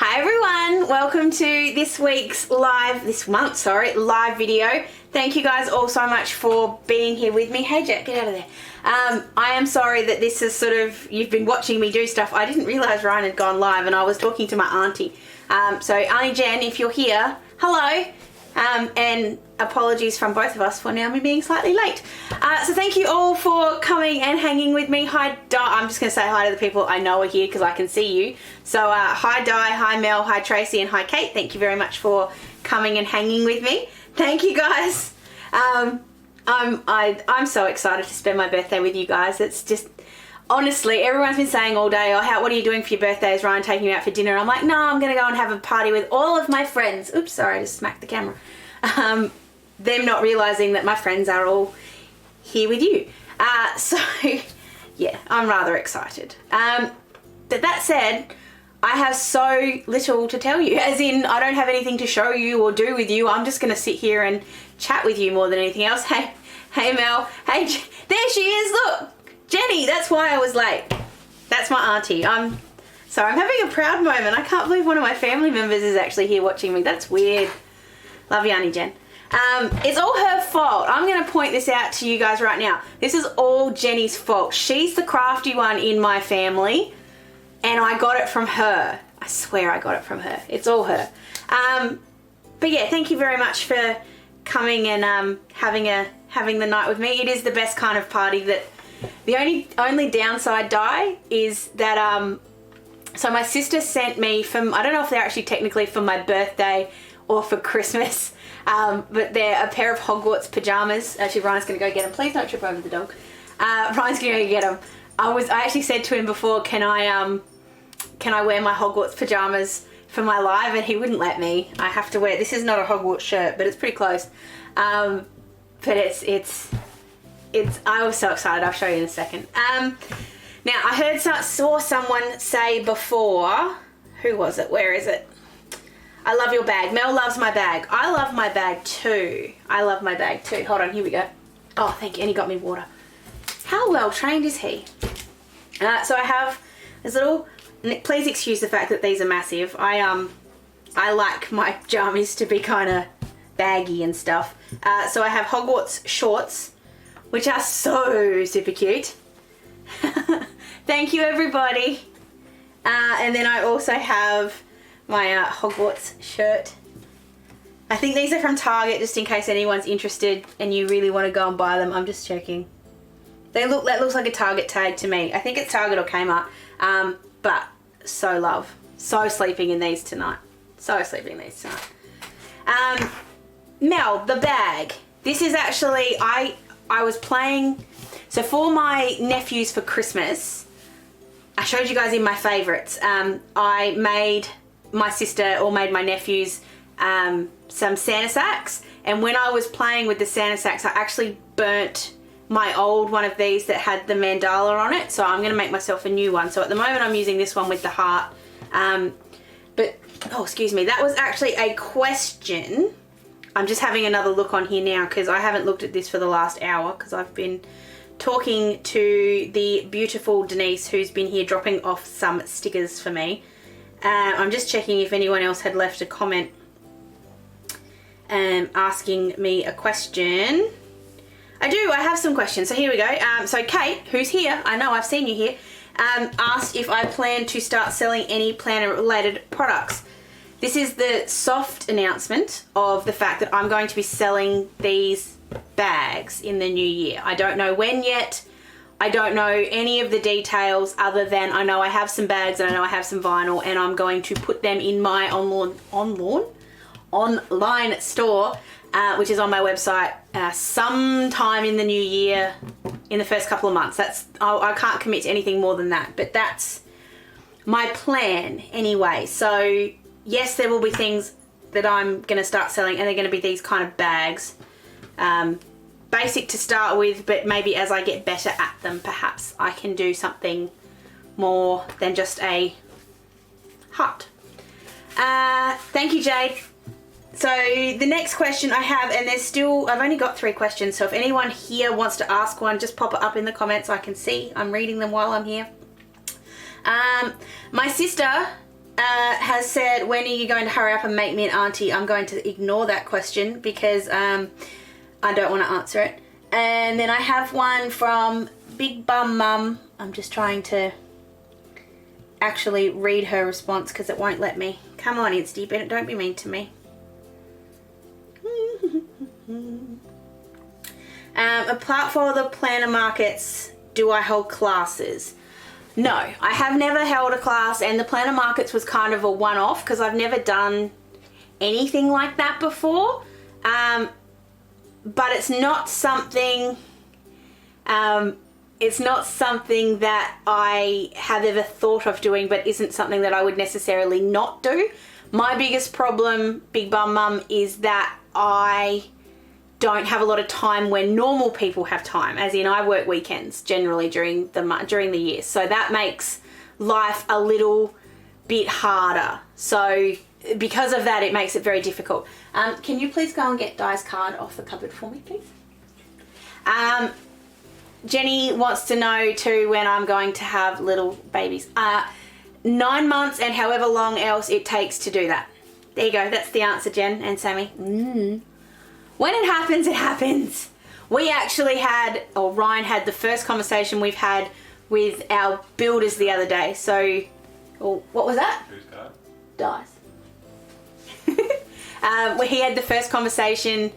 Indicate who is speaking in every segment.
Speaker 1: Hi everyone, welcome to this month's live video. Thank you guys all so much for being here with me. Hey Jack, get out of there. I am sorry that this is you've been watching me do stuff. I didn't realise Ryan had gone live and I was talking to my auntie. So Auntie Jen, if you're here, hello. And apologies from both of us for now me being slightly late. So thank you all for coming and hanging with me. Hi Di, I'm just going to say hi to the people I know are here because I can see you. So hi Di, hi Mel, hi Tracy and hi Kate. Thank you very much for coming and hanging with me. Thank you guys. I'm so excited to spend my birthday with you guys. It's just, honestly, everyone's been saying all day, oh, what are you doing for your birthday? Is Ryan taking you out for dinner? I'm like, no, I'm going to go and have a party with all of my friends. Oops, sorry, I just smacked the camera. Them not realising that my friends are all here with you. So, yeah, I'm rather excited. But that said, I have so little to tell you. As in, I don't have anything to show you or do with you. I'm just going to sit here and chat with you more than anything else. Hey Mel. Hey, there she is, look. Jenny, that's why I was late. That's my auntie. I'm having a proud moment. I can't believe one of my family members is actually here watching me. That's weird. Love you, Auntie Jen. It's all her fault. I'm going to point this out to you guys right now. This is all Jenny's fault. She's the crafty one in my family, and I got it from her. I swear I got it from her. It's all her. But yeah, thank you very much for coming and having the night with me. It is the best kind of party. That the only downside, Di, is that so my sister sent me from, I don't know if they're actually technically for my birthday or for Christmas, but they're a pair of Hogwarts pajamas. Actually, Ryan's gonna go get them. Please don't trip over the dog. Ryan's gonna go get them. I actually said to him before, can I wear my Hogwarts pajamas for my live? And he wouldn't let me. I have to wear, this is not a Hogwarts shirt, but it's pretty close. But I was so excited. I'll show you in a second. Now I saw someone say before, who was it? Where is it? I love your bag. Mel loves my bag. I love my bag too. I love my bag too. Hold on, here we go. Oh, thank you. And he got me water. How well trained is he? So I have this little, please excuse the fact that these are massive. I like my jammies to be kind of baggy and stuff. So I have Hogwarts shorts, which are so super cute. Thank you everybody. And then I also have my Hogwarts shirt. I think these are from Target, just in case anyone's interested and you really want to go and buy them. I'm just checking. That looks like a Target tag to me. I think it's Target or Kmart. But so sleeping in these tonight. Mel, the bag. This is actually, I was playing, so for my nephews for Christmas, I showed you guys in my favourites. I made my sister, or made my nephews, some Santa sacks, and when I was playing with the Santa sacks, I actually burnt my old one of these that had the mandala on it, so I'm going to make myself a new one. So at the moment I'm using this one with the heart. But, oh excuse me, that was actually a question. I'm just having another look on here now because I haven't looked at this for the last hour because I've been talking to the beautiful Denise, who's been here dropping off some stickers for me. I'm just checking if anyone else had left a comment asking me a question. I have some questions, so here we go. So Kate, who's here, I know I've seen you here, asked if I plan to start selling any planner related products. This is the soft announcement of the fact that I'm going to be selling these bags in the new year. I don't know when yet. I don't know any of the details other than I know I have some bags and I know I have some vinyl, and I'm going to put them in my online store, which is on my website sometime in the new year, in the first couple of months. I can't commit to anything more than that, but that's my plan anyway. So yes, there will be things that I'm going to start selling, and they're going to be these kind of bags. Basic to start with, but maybe as I get better at them, perhaps I can do something more than just a heart. Thank you, Jade. So the next question I have, and I've only got 3 questions, so if anyone here wants to ask one, just pop it up in the comments. I can see. I'm reading them while I'm here. My sister has said, when are you going to hurry up and make me an auntie? I'm going to ignore that question because I don't want to answer it. And then I have one from Big Bum Mum. I'm just trying to actually read her response because it won't let me. Come on, Insty, but don't be mean to me. Apart from the planner markets, do I hold classes? No, I have never held a class, and the planner markets was kind of a one-off because I've never done anything like that before. But it's not something that I have ever thought of doing, but isn't something that I would necessarily not do. My biggest problem, Big Bum Mum, is that I don't have a lot of time when normal people have time, as in I work weekends generally during the year, so that makes life a little bit harder. So because of that, it makes it very difficult. Can you please go and get Di's card off the cupboard for me, please? Jenny wants to know too when I'm going to have little babies. 9 months and however long else it takes to do that. There you go. That's the answer, Jen and Sammy. When it happens, it happens. We actually had, or Ryan had, the first conversation we've had with our builders the other day. So, what was that?
Speaker 2: Whose card?
Speaker 1: Dies. He had the first conversation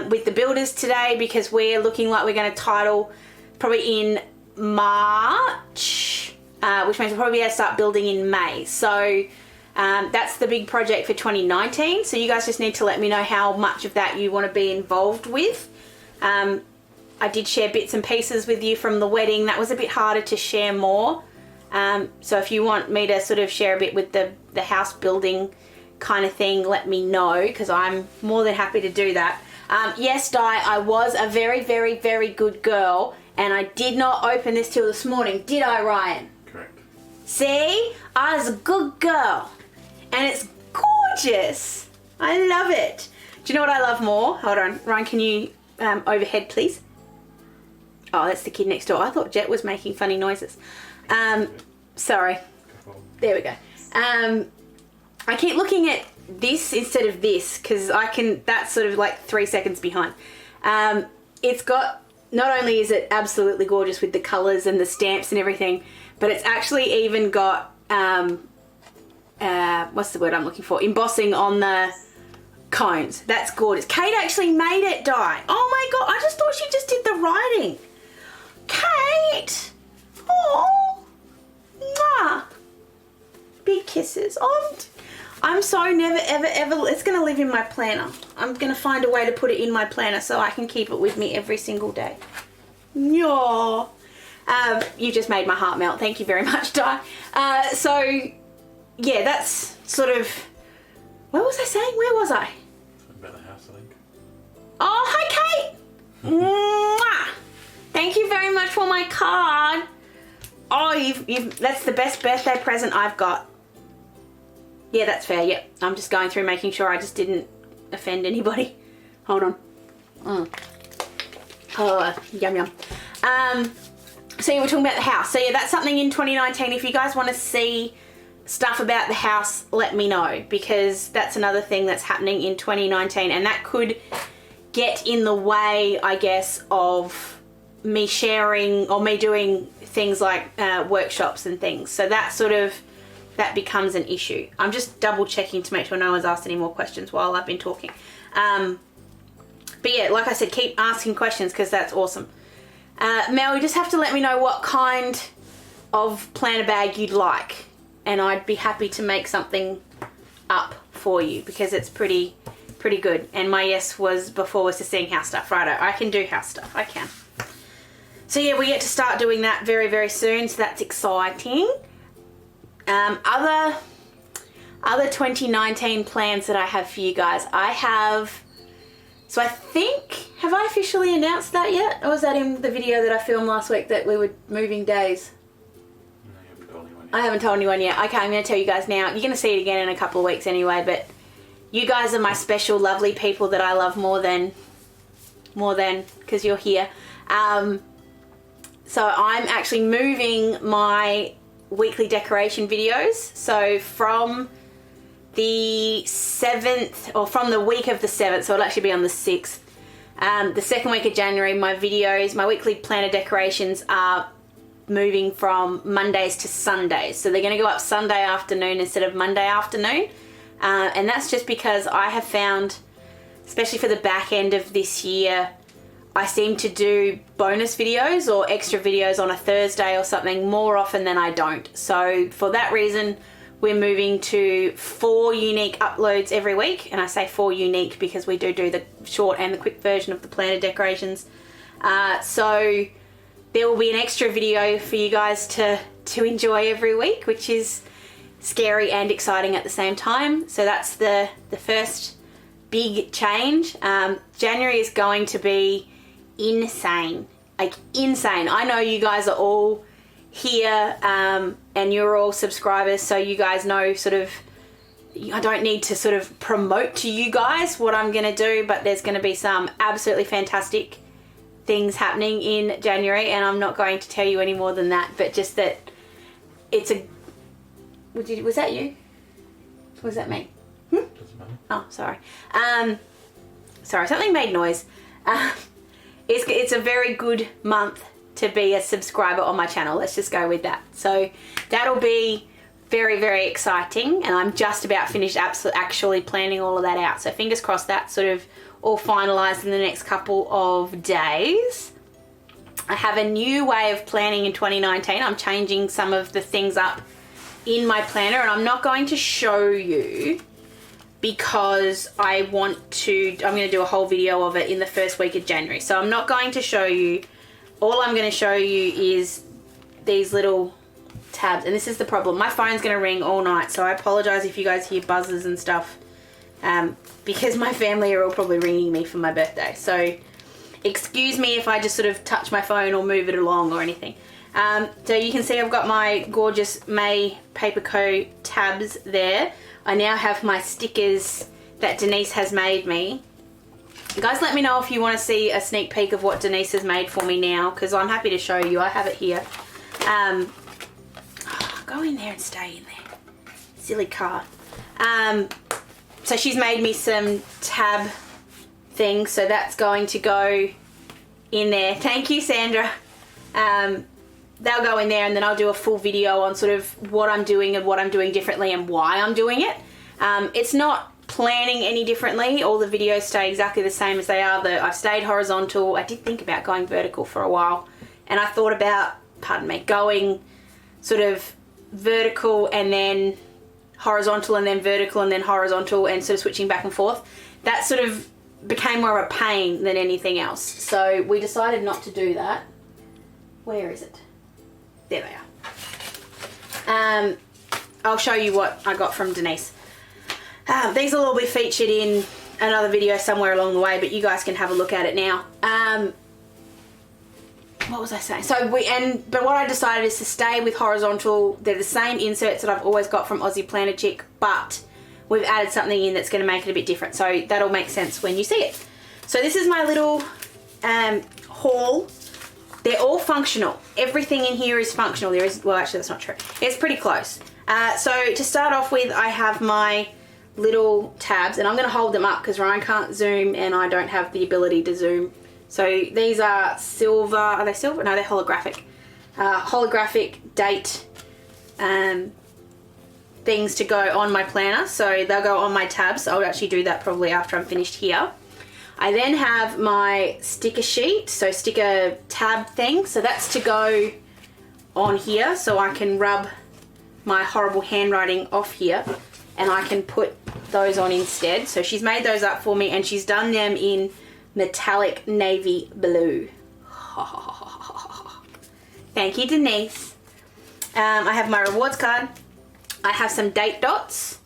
Speaker 1: with the builders today because we're looking like we're going to title probably in March, which means we'll probably be able to start building in May. So that's the big project for 2019. So you guys just need to let me know how much of that you want to be involved with. I did share bits and pieces with you from the wedding. That was a bit harder to share more. So if you want me to sort of share a bit with the house building kind of thing, let me know, because I'm more than happy to do that. Yes, Di, I was a very, very, very good girl, and I did not open this till this morning. Did I, Ryan?
Speaker 2: Correct.
Speaker 1: See? I was a good girl. And it's gorgeous. I love it. Do you know what I love more? Hold on. Ryan, can you overhead, please? Oh, that's the kid next door. I thought Jet was making funny noises. Sorry. There we go. I keep looking at this instead of this because that's sort of like 3 seconds behind. It's got, not only is it absolutely gorgeous with the colours and the stamps and everything, but it's actually even got, what's the word I'm looking for? Embossing on the cones. That's gorgeous. Kate actually made it, Di. Oh my God, I just thought she just did the writing. Kate! Oh! Mwah! Big kisses. Oh, I'm so never, ever, ever, it's going to live in my planner. I'm going to find a way to put it in my planner so I can keep it with me every single day. Yaw. You just made my heart melt. Thank you very much, Di. So, yeah, that's sort of, what was I saying? Where was I?
Speaker 2: About the house, I think.
Speaker 1: Oh, hi, Kate. Mwah. Thank you very much for my card. Oh, that's the best birthday present I've got. Yeah, that's fair. Yep. I'm just going through making sure I just didn't offend anybody. Hold on. Oh, yum yum. So yeah, we're talking about the house. So yeah, that's something in 2019. If you guys want to see stuff about the house, let me know, because that's another thing that's happening in 2019, and that could get in the way, I guess, of me sharing or me doing things like workshops and things. So that becomes an issue. I'm just double checking to make sure no one's asked any more questions while I've been talking. But yeah, like I said, keep asking questions because that's awesome. Mel, you just have to let me know what kind of planner bag you'd like, and I'd be happy to make something up for you because it's pretty good. And my yes was before was to seeing house stuff. Righto, I can do house stuff. I can. So yeah, we get to start doing that very, very soon. So that's exciting. Other 2019 plans that I have for you guys. So I think, have I officially announced that yet? Or was that in the video that I filmed last week that we were moving days?
Speaker 2: No, you haven't told anyone yet.
Speaker 1: I haven't told anyone yet. Okay, I'm going to tell you guys now. You're going to see it again in a couple of weeks anyway, but you guys are my special, lovely people that I love more than, because you're here. So I'm actually moving my weekly decoration videos. So from the 7th, or from the week of the 7th, so it'll actually be on the 6th, the second week of January, my videos, my weekly planner decorations are moving from Mondays to Sundays. So they're going to go up Sunday afternoon instead of Monday afternoon. And that's just because I have found, especially for the back end of this year, I seem to do bonus videos or extra videos on a Thursday or something more often than I don't. So for that reason, we're moving to 4 unique uploads every week. And I say 4 unique because we do the short and the quick version of the planner decorations. So there will be an extra video for you guys to enjoy every week, which is scary and exciting at the same time. So that's the first big change. January is going to be insane, like insane. I know you guys are all here and you're all subscribers, so you guys know sort of, I don't need to sort of promote to you guys what I'm going to do, but there's going to be some absolutely fantastic things happening in January, and I'm not going to tell you any more than that, but just that it's a... Was that you? Was that me?
Speaker 2: Doesn't matter.
Speaker 1: Oh, sorry. Sorry, something made noise. It's a very good month to be a subscriber on my channel. Let's just go with that. So that'll be very, very exciting, and I'm just about finished actually planning all of that out. So fingers crossed that sort of all finalised in the next couple of days. I have a new way of planning in 2019. I'm changing some of the things up in my planner, and I'm not going to show you because I'm going to do a whole video of it in the first week of January. So I'm not going to show you. All I'm going to show you is these little tabs, and this is the problem. My phone's going to ring all night, so I apologise if you guys hear buzzes and stuff. Because my family are all probably ringing me for my birthday. So excuse me if I just sort of touch my phone or move it along or anything. So you can see I've got my gorgeous May Paper Co tabs there. I now have my stickers that Denise has made me. You guys let me know if you want to see a sneak peek of what Denise has made for me now, because I'm happy to show you. I have it here. Go in there and stay in there. Silly card. So she's made me some tab things, so that's going to go in there. Thank you, Sandra. They'll go in there, and then I'll do a full video on sort of what I'm doing and what I'm doing differently and why I'm doing it. It's not planning any differently. All the videos stay exactly the same as they are. I've stayed horizontal. I did think about going vertical for a while, and I thought about, going sort of vertical and then horizontal and then vertical and then horizontal and sort of switching back and forth. That sort of became more of a pain than anything else. So we decided not to do that. Where is it? There they are. I'll show you what I got from Denise. These will all be featured in another video somewhere along the way, but you guys can have a look at it now. What was I saying? But what I decided is to stay with horizontal. They're the same inserts that I've always got from Aussie Planner Chick, but we've added something in that's going to make it a bit different. So that'll make sense when you see it. So this is my little haul. They're all functional. Everything in here is functional. Well, actually that's not true. It's pretty close. So to start off with, I have my little tabs, and I'm going to hold them up because Ryan can't zoom and I don't have the ability to zoom. So these are silver. Are they silver? No, they're holographic. Holographic date things to go on my planner. So they'll go on my tabs. I'll actually do that probably after I'm finished here. I then have my sticker sheet, so sticker tab thing. So that's to go on here, so I can rub my horrible handwriting off here and I can put those on instead. So she's made those up for me, and she's done them in metallic navy blue. Thank you, Denise. I have my rewards card. I have some date dots,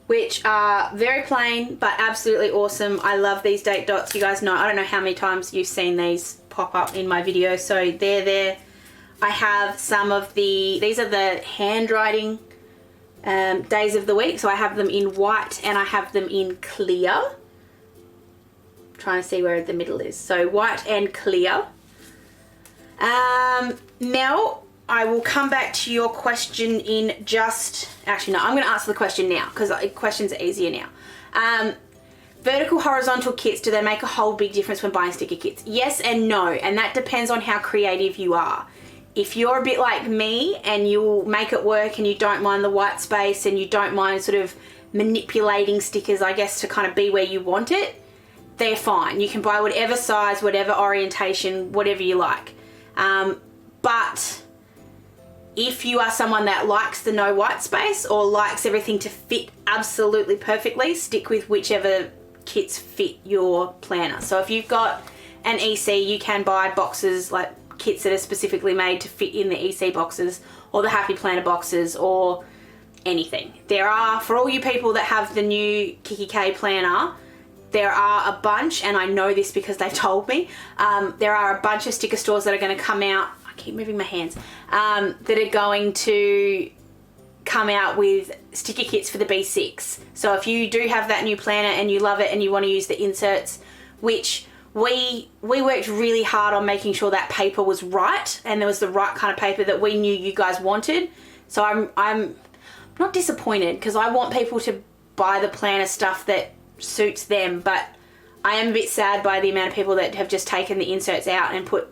Speaker 1: which are very plain but absolutely awesome. I love these date dots. You guys know, I don't know how many times you've seen these pop up in my videos, so they're there. I have some of these are the handwriting days of the week, so I have them in white and I have them in clear. I'm trying to see where the middle is. So white and clear. Now, I will come back to your question in just... Actually, no, I'm going to answer the question now because questions are easier now. Vertical, horizontal kits, do they make a whole big difference when buying sticker kits? Yes and no, and that depends on how creative you are. If you're a bit like me and you'll make it work and you don't mind the white space and you don't mind sort of manipulating stickers, I guess, to kind of be where you want it, they're fine. You can buy whatever size, whatever orientation, whatever you like. But if you are someone that likes the no white space or likes everything to fit absolutely perfectly, stick with whichever kits fit your planner. So if you've got an EC, you can buy boxes, like kits that are specifically made to fit in the EC boxes or the Happy Planner boxes or anything. There are, for all you people that have the new kikki.k planner, there are a bunch, and I know this because they've told me, there are a bunch of sticker stores that are going to come out, I keep moving my hands, that are going to come out with sticker kits for the B6. So if you do have that new planner and you love it and you want to use the inserts, which we worked really hard on making sure that paper was right and there was the right kind of paper that we knew you guys wanted. So I'm not disappointed because I want people to buy the planner stuff that suits them, but I am a bit sad by the amount of people that have just taken the inserts out and put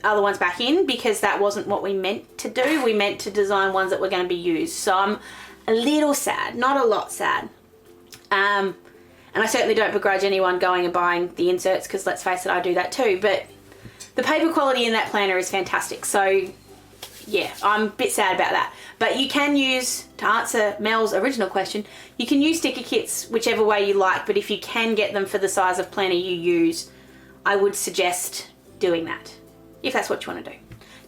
Speaker 1: other ones back in because that wasn't what we meant to do. We meant to design ones that were going to be used. So I'm a little sad, not a lot sad. And I certainly don't begrudge anyone going and buying the inserts because let's face it, I do that too. But the paper quality in that planner is fantastic. So yeah, I'm a bit sad about that. But you can use, to answer Mel's original question, you can use sticker kits whichever way you like, but if you can get them for the size of planner you use, I would suggest doing that, if that's what you want to do.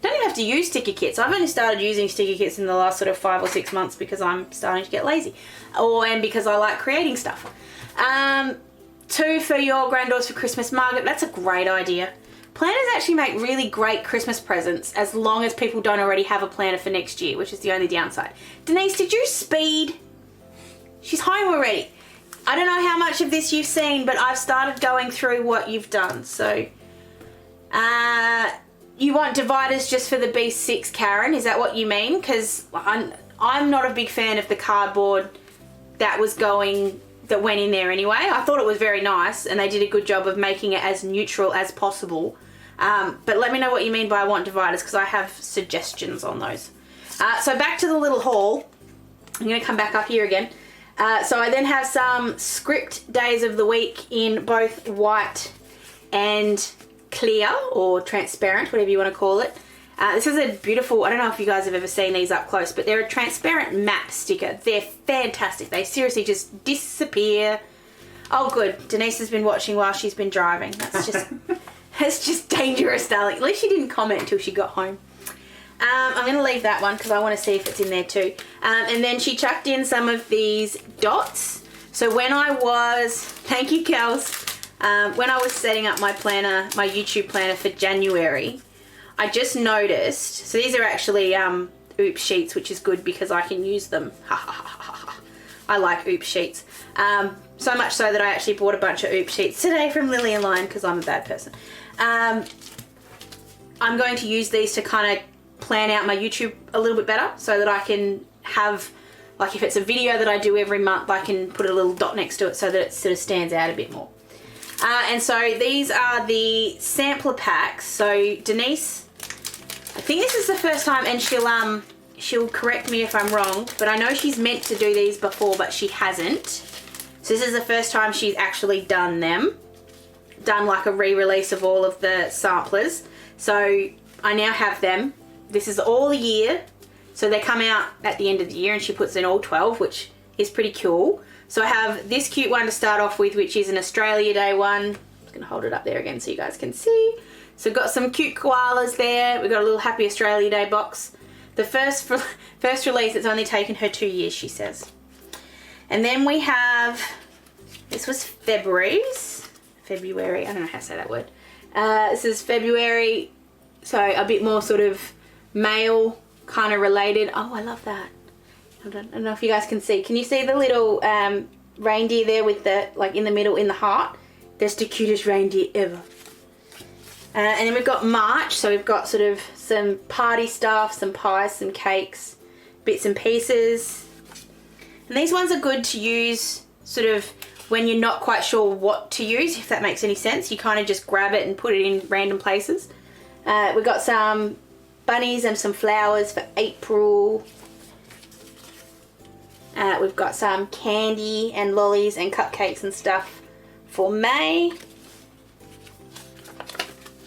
Speaker 1: Don't even have to use sticker kits. I've only started using sticker kits in the last sort of 5 or 6 months because I'm starting to get lazy. And because I like creating stuff. 2 for your granddaughters for Christmas. Margaret, that's a great idea. Planners actually make really great Christmas presents as long as people don't already have a planner for next year, which is the only downside. Denise, did you speed? She's home already. I don't know how much of this you've seen, but I've started going through what you've done. So, you want dividers just for the B6, Karen? Is that what you mean? Because I'm not a big fan of the cardboard that went in there anyway. I thought it was very nice and they did a good job of making it as neutral as possible. But let me know what you mean by I want dividers because I have suggestions on those. So back to the little haul. I'm going to come back up here again. So I then have some script days of the week in both white and clear or transparent, whatever you want to call it. This is a beautiful, I don't know if you guys have ever seen these up close, but they're a transparent map sticker. They're fantastic. They seriously just disappear. Oh, good. Denise has been watching while she's been driving. That's just dangerous, darling. At least she didn't comment until she got home. I'm going to leave that one because I want to see if it's in there too. And then she chucked in some of these dots. So when I was, thank you, Kels, when I was setting up my planner, my YouTube planner for January, I just noticed, so these are actually OOP sheets, which is good because I can use them. I like OOP sheets. So much so that I actually bought a bunch of OOP sheets today from Lily and Lion because I'm a bad person. I'm going to use these to kind of plan out my YouTube a little bit better so that I can have, like if it's a video that I do every month, I can put a little dot next to it so that it sort of stands out a bit more. And so these are the sampler packs. So Denise, I think this is the first time, and she'll correct me if I'm wrong, but I know she's meant to do these before, but she hasn't. So this is the first time she's actually done them. Done like a re-release of all of the samplers. So I now have them. This is all year. So they come out at the end of the year and she puts in all 12, which is pretty cool. So I have this cute one to start off with, which is an Australia Day one. I'm just going to hold it up there again so you guys can see. So we've got some cute koalas there. We've got a little Happy Australia Day box. The first release, it's only taken her 2 years, she says. And then we have, this was February, I don't know how to say that word. This is February, so a bit more sort of male kind of related. Oh, I love that. I don't know if you guys can see. Can you see the little reindeer there with the, like in the middle in the heart? That's the cutest reindeer ever. And then we've got March, so we've got sort of some party stuff, some pies, some cakes, bits and pieces. And these ones are good to use sort of when you're not quite sure what to use, if that makes any sense. You kind of just grab it and put it in random places. We've got some bunnies and some flowers for April. We've got some candy and lollies and cupcakes and stuff for May.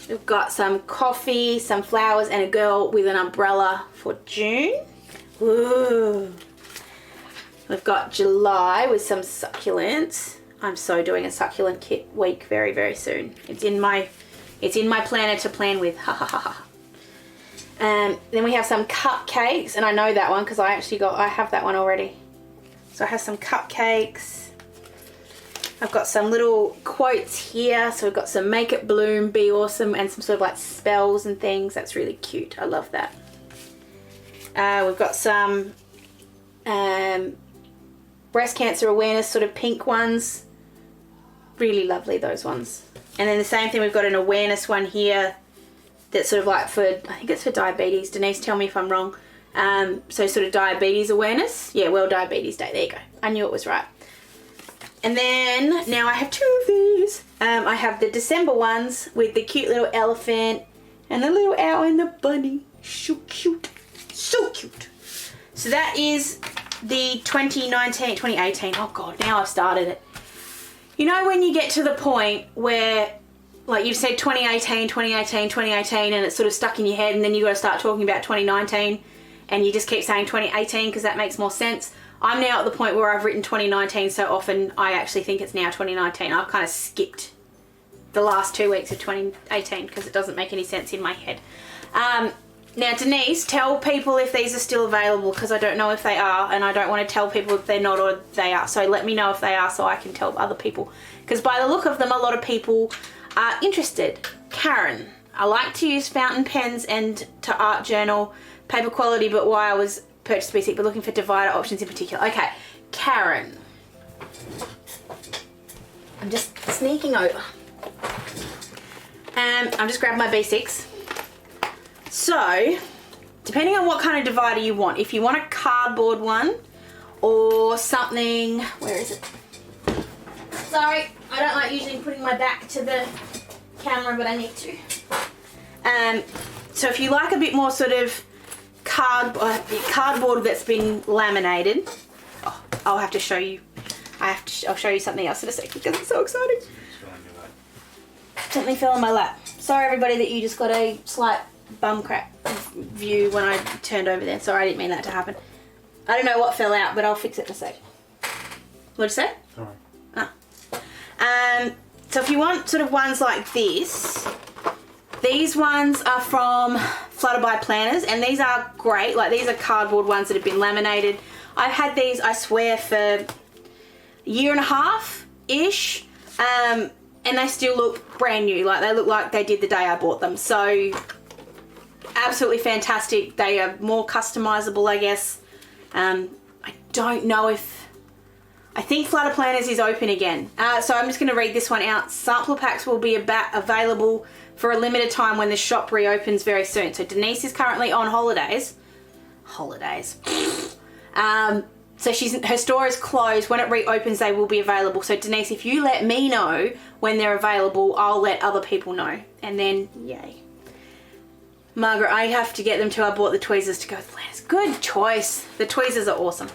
Speaker 1: We've got some coffee, some flowers, and a girl with an umbrella for June. Ooh. We've got July with some succulents. I'm so doing a succulent kit week very, very soon. It's in my planner to plan with. Ha ha ha ha. Then we have some cupcakes, and I know that one because I have that one already. So I have some cupcakes. I've got some little quotes here. So we've got some make it bloom, be awesome, and some sort of like spells and things. That's really cute. I love that. We've got some breast cancer awareness sort of pink ones. Really lovely, those ones. And then the same thing, we've got an awareness one here that's sort of like for, I think it's for diabetes. Denise, tell me if I'm wrong. So sort of diabetes awareness. Yeah, World Diabetes Day. There you go. I knew it was right. And then now I have two of these. I have the December ones with the cute little elephant and the little owl and the bunny. So cute. So cute. So that is the 2018. Oh God, now I've started it. You know when you get to the point where like you've said 2018, and it's sort of stuck in your head, and then you got to start talking about 2019 and you just keep saying 2018 because that makes more sense. I'm now at the point where I've written 2019 so often I actually think it's now 2019. I've kind of skipped the last 2 weeks of 2018 because it doesn't make any sense in my head. Now Denise, tell people if these are still available because I don't know if they are, and I don't want to tell people if they're not or they are. So let me know if they are so I can tell other people. Because by the look of them, a lot of people are interested. Karen, I like to use fountain pens and to art journal, paper quality, but why I was purchased P.s If, but looking for divider options in particular. Okay, Karen. I'm just sneaking over. I'm just grabbing my B6. So, depending on what kind of divider you want, if you want a cardboard one or something, where is it? Sorry, I don't like usually putting my back to the camera, but I need to. So if you like a bit more sort of cardboard that's been laminated, I'll have to show you. I'll show you something else in a second because it's so exciting. Something fell in my lap. Sorry everybody that you just got a slight bum crack view when I turned over there. Sorry, I didn't mean that to happen. I don't know what fell out, but I'll fix it in a sec. What'd you say?
Speaker 2: Sorry.
Speaker 1: So if you want sort of ones like this, these ones are from Flutterby Planners, and these are great. Like, these are cardboard ones that have been laminated. I've had these, I swear, for a year and a half-ish, and they still look brand new. Like, they look like they did the day I bought them. So, absolutely fantastic. They are more customizable, I guess. I don't know if... I think Flutter Planners is open again. So I'm just going to read this one out. Sampler packs will be available for a limited time when the shop reopens very soon. So Denise is currently on holidays. So her store is closed. When it reopens, they will be available. So Denise, if you let me know when they're available, I'll let other people know. And then, yay. Margaret, I have to get them too. I bought the tweezers to go with the planners. Good choice. The tweezers are awesome.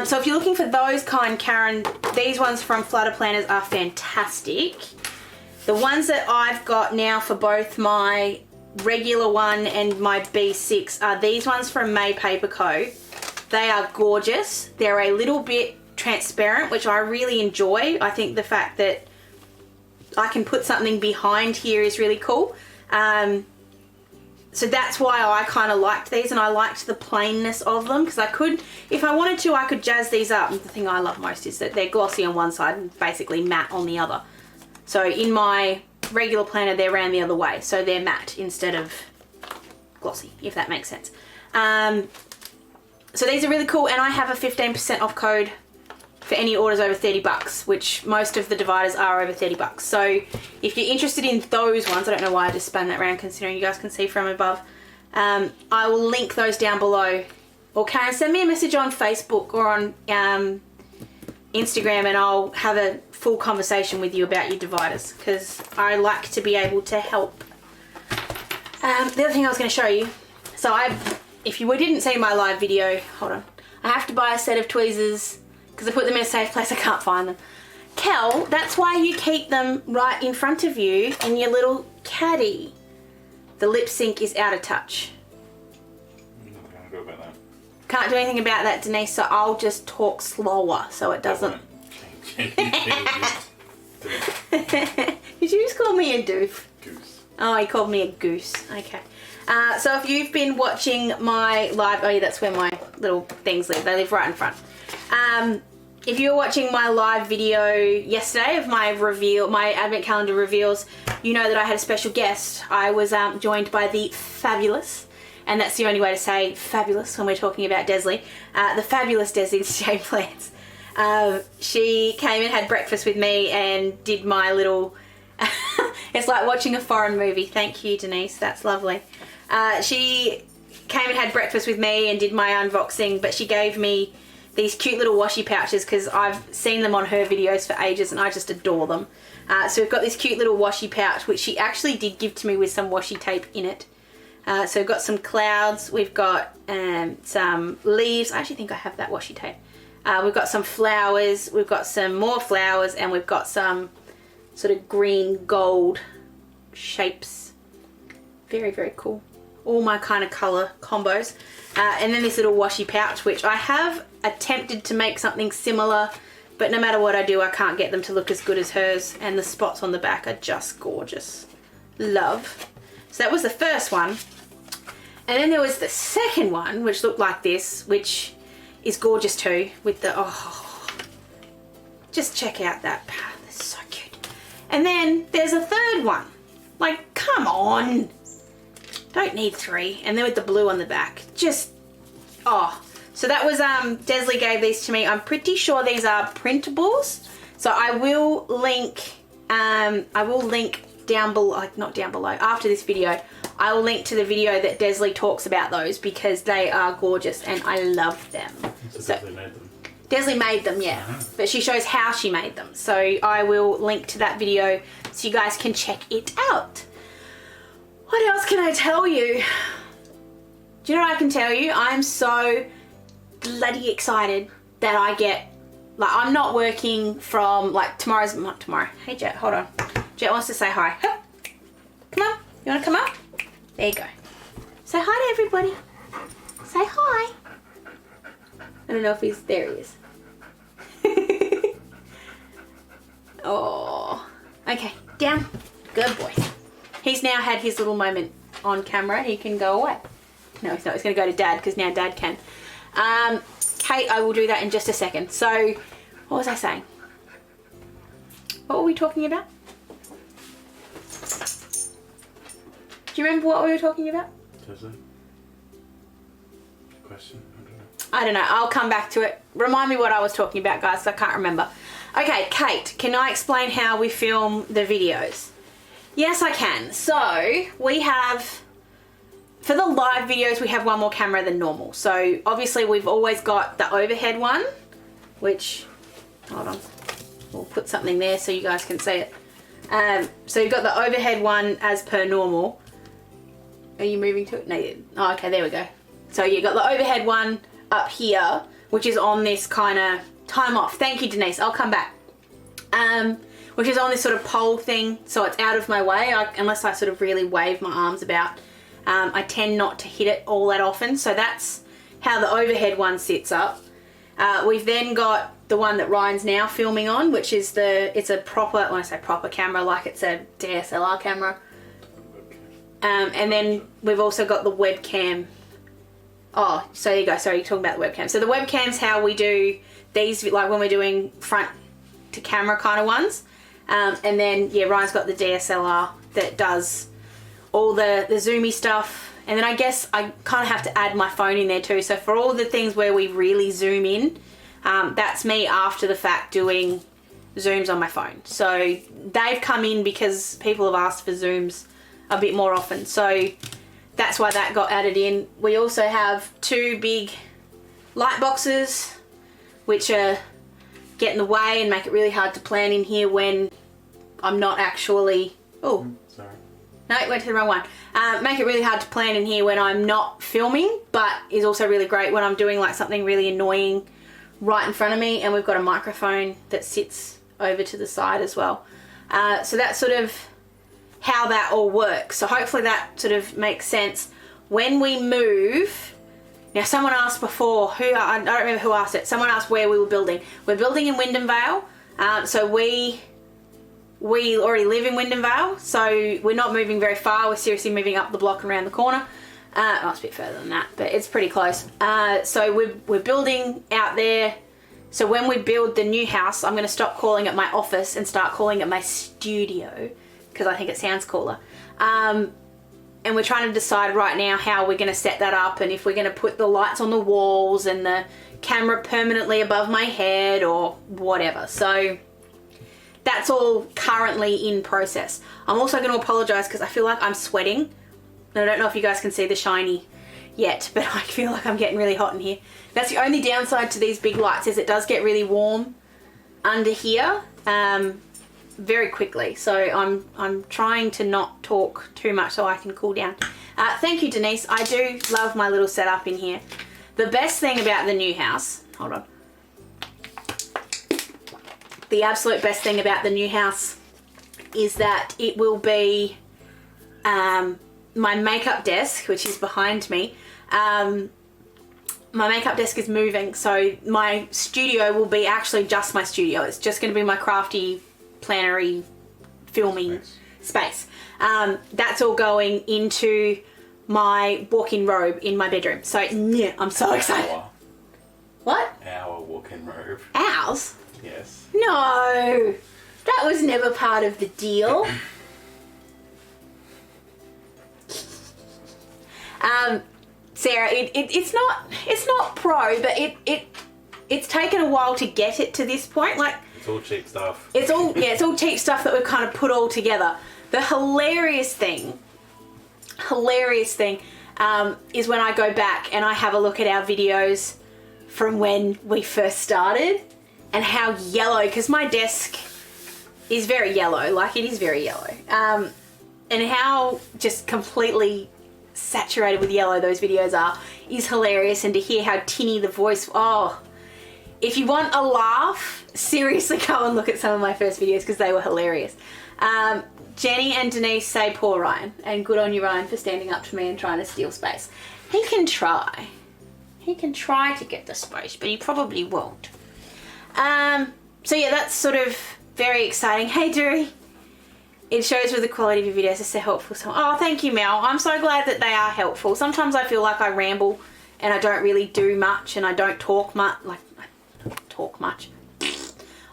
Speaker 1: So if you're looking for those kind, Karen, these ones from Flutter Planners are fantastic. The ones that I've got now for both my regular one and my B6 are these ones from May Paper Co. They are gorgeous. They're a little bit transparent, which I really enjoy. I think the fact that I can put something behind here is really cool. So that's why I kind of liked these, and I liked the plainness of them, because I could, if I wanted to, I could jazz these up. And the thing I love most is that they're glossy on one side and basically matte on the other. So in my regular planner, they're round the other way. So they're matte instead of glossy, if that makes sense. So these are really cool, and I have a 15% off code for any orders over $30, which most of the dividers are over $30. So if you're interested in those ones, I don't know why I just spun that around considering you guys can see from above. I will link those down below. Or Karen, send me a message on Facebook or on Instagram and I'll have a full conversation with you about your dividers because I like to be able to help. The other thing I was going to show you, so if you didn't see my live video, hold on, I have to buy a set of tweezers because I put them in a safe place, I can't find them. Kel, that's why you keep them right in front of you in your little caddy. The lip sync is out of touch.
Speaker 2: Nothing I can do about that.
Speaker 1: Can't do anything about that, Denise, so I'll just talk slower so it doesn't...
Speaker 2: Did
Speaker 1: Did you just call me a doof?
Speaker 2: Goose.
Speaker 1: Oh, he called me a goose. Okay. So if you've been watching my live... Oh, yeah, that's where my little things live. They live right in front. If you were watching my live video yesterday of my advent calendar reveals, you know that I had a special guest. I was joined by the fabulous, and that's the only way to say fabulous when we're talking about Desley, the fabulous Desley Plants. She came and had breakfast with me and did my little... It's like watching a foreign movie. Thank you, Denise. That's lovely. She came and had breakfast with me and did my unboxing, but she gave me these cute little washi pouches because I've seen them on her videos for ages and I just adore them. So we've got this cute little washi pouch which she actually did give to me with some washi tape in it. So we've got some clouds, we've got some leaves. I actually think I have that washi tape. We've got some flowers, we've got some more flowers, and we've got some sort of green gold shapes. Very, very cool. All my kind of colour combos. And then this little washi pouch, which I have attempted to make something similar, but no matter what I do, I can't get them to look as good as hers. And the spots on the back are just gorgeous. Love. So that was the first one. And then there was the second one, which looked like this, which is gorgeous too, with the, oh, just check out that path. It's so cute. And then there's a third one. Like, come on. Don't need three. And then with the blue on the back. Just, oh. So that was, Desley gave these to me. I'm pretty sure these are printables. So I will link down below, like not down below, after this video, I will link to the video that Desley talks about those because they are gorgeous and I love them.
Speaker 2: So Desley made them?
Speaker 1: Desley made them, yeah. But she shows how she made them. So I will link to that video so you guys can check it out. What else can I tell you? Do you know what I can tell you? I'm so bloody excited that I get, like, I'm not working from, like, not tomorrow. Hey, Jet, hold on. Jet wants to say hi. Come on. You want to come up? There you go. Say hi to everybody. Say hi. I don't know if he's, there he is. Oh. Okay, down. Good boy. He's now had his little moment on camera. He can go away. No, he's not. He's going to go to Dad because now Dad can. Kate, I will do that in just a second. So, what was I saying? What were we talking about? Do you remember what we were talking about?
Speaker 2: Desley? Question?
Speaker 1: I don't know. I'll come back to it. Remind me what I was talking about, guys, 'cause I can't remember. Okay, Kate, can I explain how we film the videos? Yes, I can. So, we have... For the live videos, we have one more camera than normal. So, obviously, we've always got the overhead one, which... Hold on. We'll put something there so you guys can see it. So, you've got the overhead one as per normal. Are you moving to it? No, oh, okay, there we go. So, you've got the overhead one up here, which is on this kind of time off. Thank you, Denise. I'll come back. Which is on this sort of pole thing, so it's out of my way, unless I sort of really wave my arms about. I tend not to hit it all that often, so that's how the overhead one sits up. We've then got the one that Ryan's now filming on, which is it's a proper, when I say proper camera, like it's a DSLR camera. And then we've also got the webcam. Oh, so there you go, sorry, you're talking about the webcam. So the webcam's how we do these, like when we're doing front to camera kind of ones. And then, yeah, Ryan's got the DSLR that does all the zoomy stuff. And then I guess I kind of have to add my phone in there too. So for all the things where we really zoom in, That's me after the fact doing Zooms on my phone. So they've come in because people have asked for Zooms a bit more often. So that's why that got added in. We also have 2 big light boxes, which are get in the way and make it really hard to plan in here when I'm not actually... Oh,
Speaker 2: sorry.
Speaker 1: No, it went to the wrong one. Make it really hard to plan in here when I'm not filming, but is also really great when I'm doing like something really annoying right in front of me. And we've got a microphone that sits over to the side as well. So that's sort of how that all works. So hopefully that sort of makes sense. When we move, now someone asked before, I don't remember who asked it. Someone asked where we were building. We're building in Wyndham Vale. So we already live in Wyndham Vale, so we're not moving very far. We're seriously moving up the block and around the corner. Oh, it's a bit further than that, but it's pretty close. So we're building out there. So when we build the new house, I'm going to stop calling it my office and start calling it my studio, because I think it sounds cooler. And we're trying to decide right now how we're going to set that up, and if we're going to put the lights on the walls and the camera permanently above my head or whatever. So that's all currently in process. I'm also going to apologise because I feel like I'm sweating. I don't know if you guys can see the shiny yet, but I feel like I'm getting really hot in here. That's the only downside to these big lights, is it does get really warm under here very quickly. So I'm trying to not talk too much so I can cool down. Thank you, Denise. I do love my little setup in here. The best thing about the new house, hold on. The absolute best thing about the new house is that it will be my makeup desk, which is behind me. My makeup desk is moving, so my studio will be actually just my studio. It's just going to be my crafty, plannery, filming space. That's all going into my walk-in robe in my bedroom. So yeah, I'm so excited. What?
Speaker 2: Our walk-in robe.
Speaker 1: Ours?
Speaker 2: Yes.
Speaker 1: No, that was never part of the deal. Sarah, it's not pro, but it's taken a while to get it to this point. Like,
Speaker 2: it's all cheap stuff.
Speaker 1: It's all cheap stuff that we've kind of put all together. The hilarious thing is when I go back and I have a look at our videos from when we first started, and how yellow, because my desk is very yellow, like it is very yellow, and how just completely saturated with yellow those videos are is hilarious. And to hear how tinny the voice, oh, if you want a laugh, seriously go and look at some of my first videos because they were hilarious. Jenny and Denise say poor Ryan, and good on you, Ryan, for standing up to me and trying to steal space. He can try to get the space, but he probably won't. So yeah, that's sort of very exciting. Hey Duri, it shows with the quality of your videos, it's so helpful. So, oh, thank you, Mel. I'm so glad that they are helpful. Sometimes I feel like I ramble and I don't really do much, and I don't talk much.